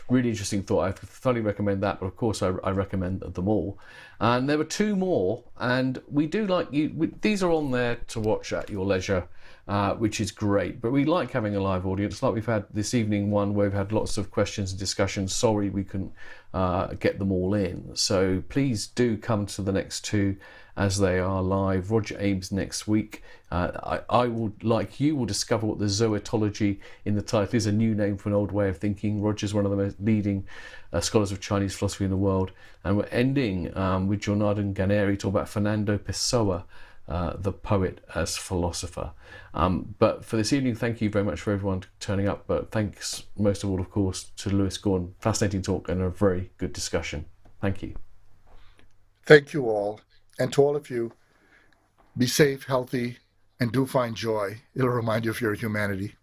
really interesting thought. I thoroughly recommend that, but of course I recommend them all. And there were two more, and we do like these are on there to watch at your leisure, which is great. But we like having a live audience, like we've had this evening one where we've had lots of questions and discussions. Sorry we couldn't get them all in. So please do come to the next two as they are live. Roger Ames next week. I would, like you, will discover what the zoetology in the title is, a new name for an old way of thinking. Roger's one of the most leading scholars of Chinese philosophy in the world. And we're ending with Jonathan Ganeri talking about Fernando Pessoa, the poet as philosopher. But for this evening, thank you very much for everyone turning up. But thanks most of all, of course, to Lewis Gordon. Fascinating talk and a very good discussion. Thank you.
Thank you all. And to all of you, be safe, healthy, and do find joy. It'll remind you of your humanity.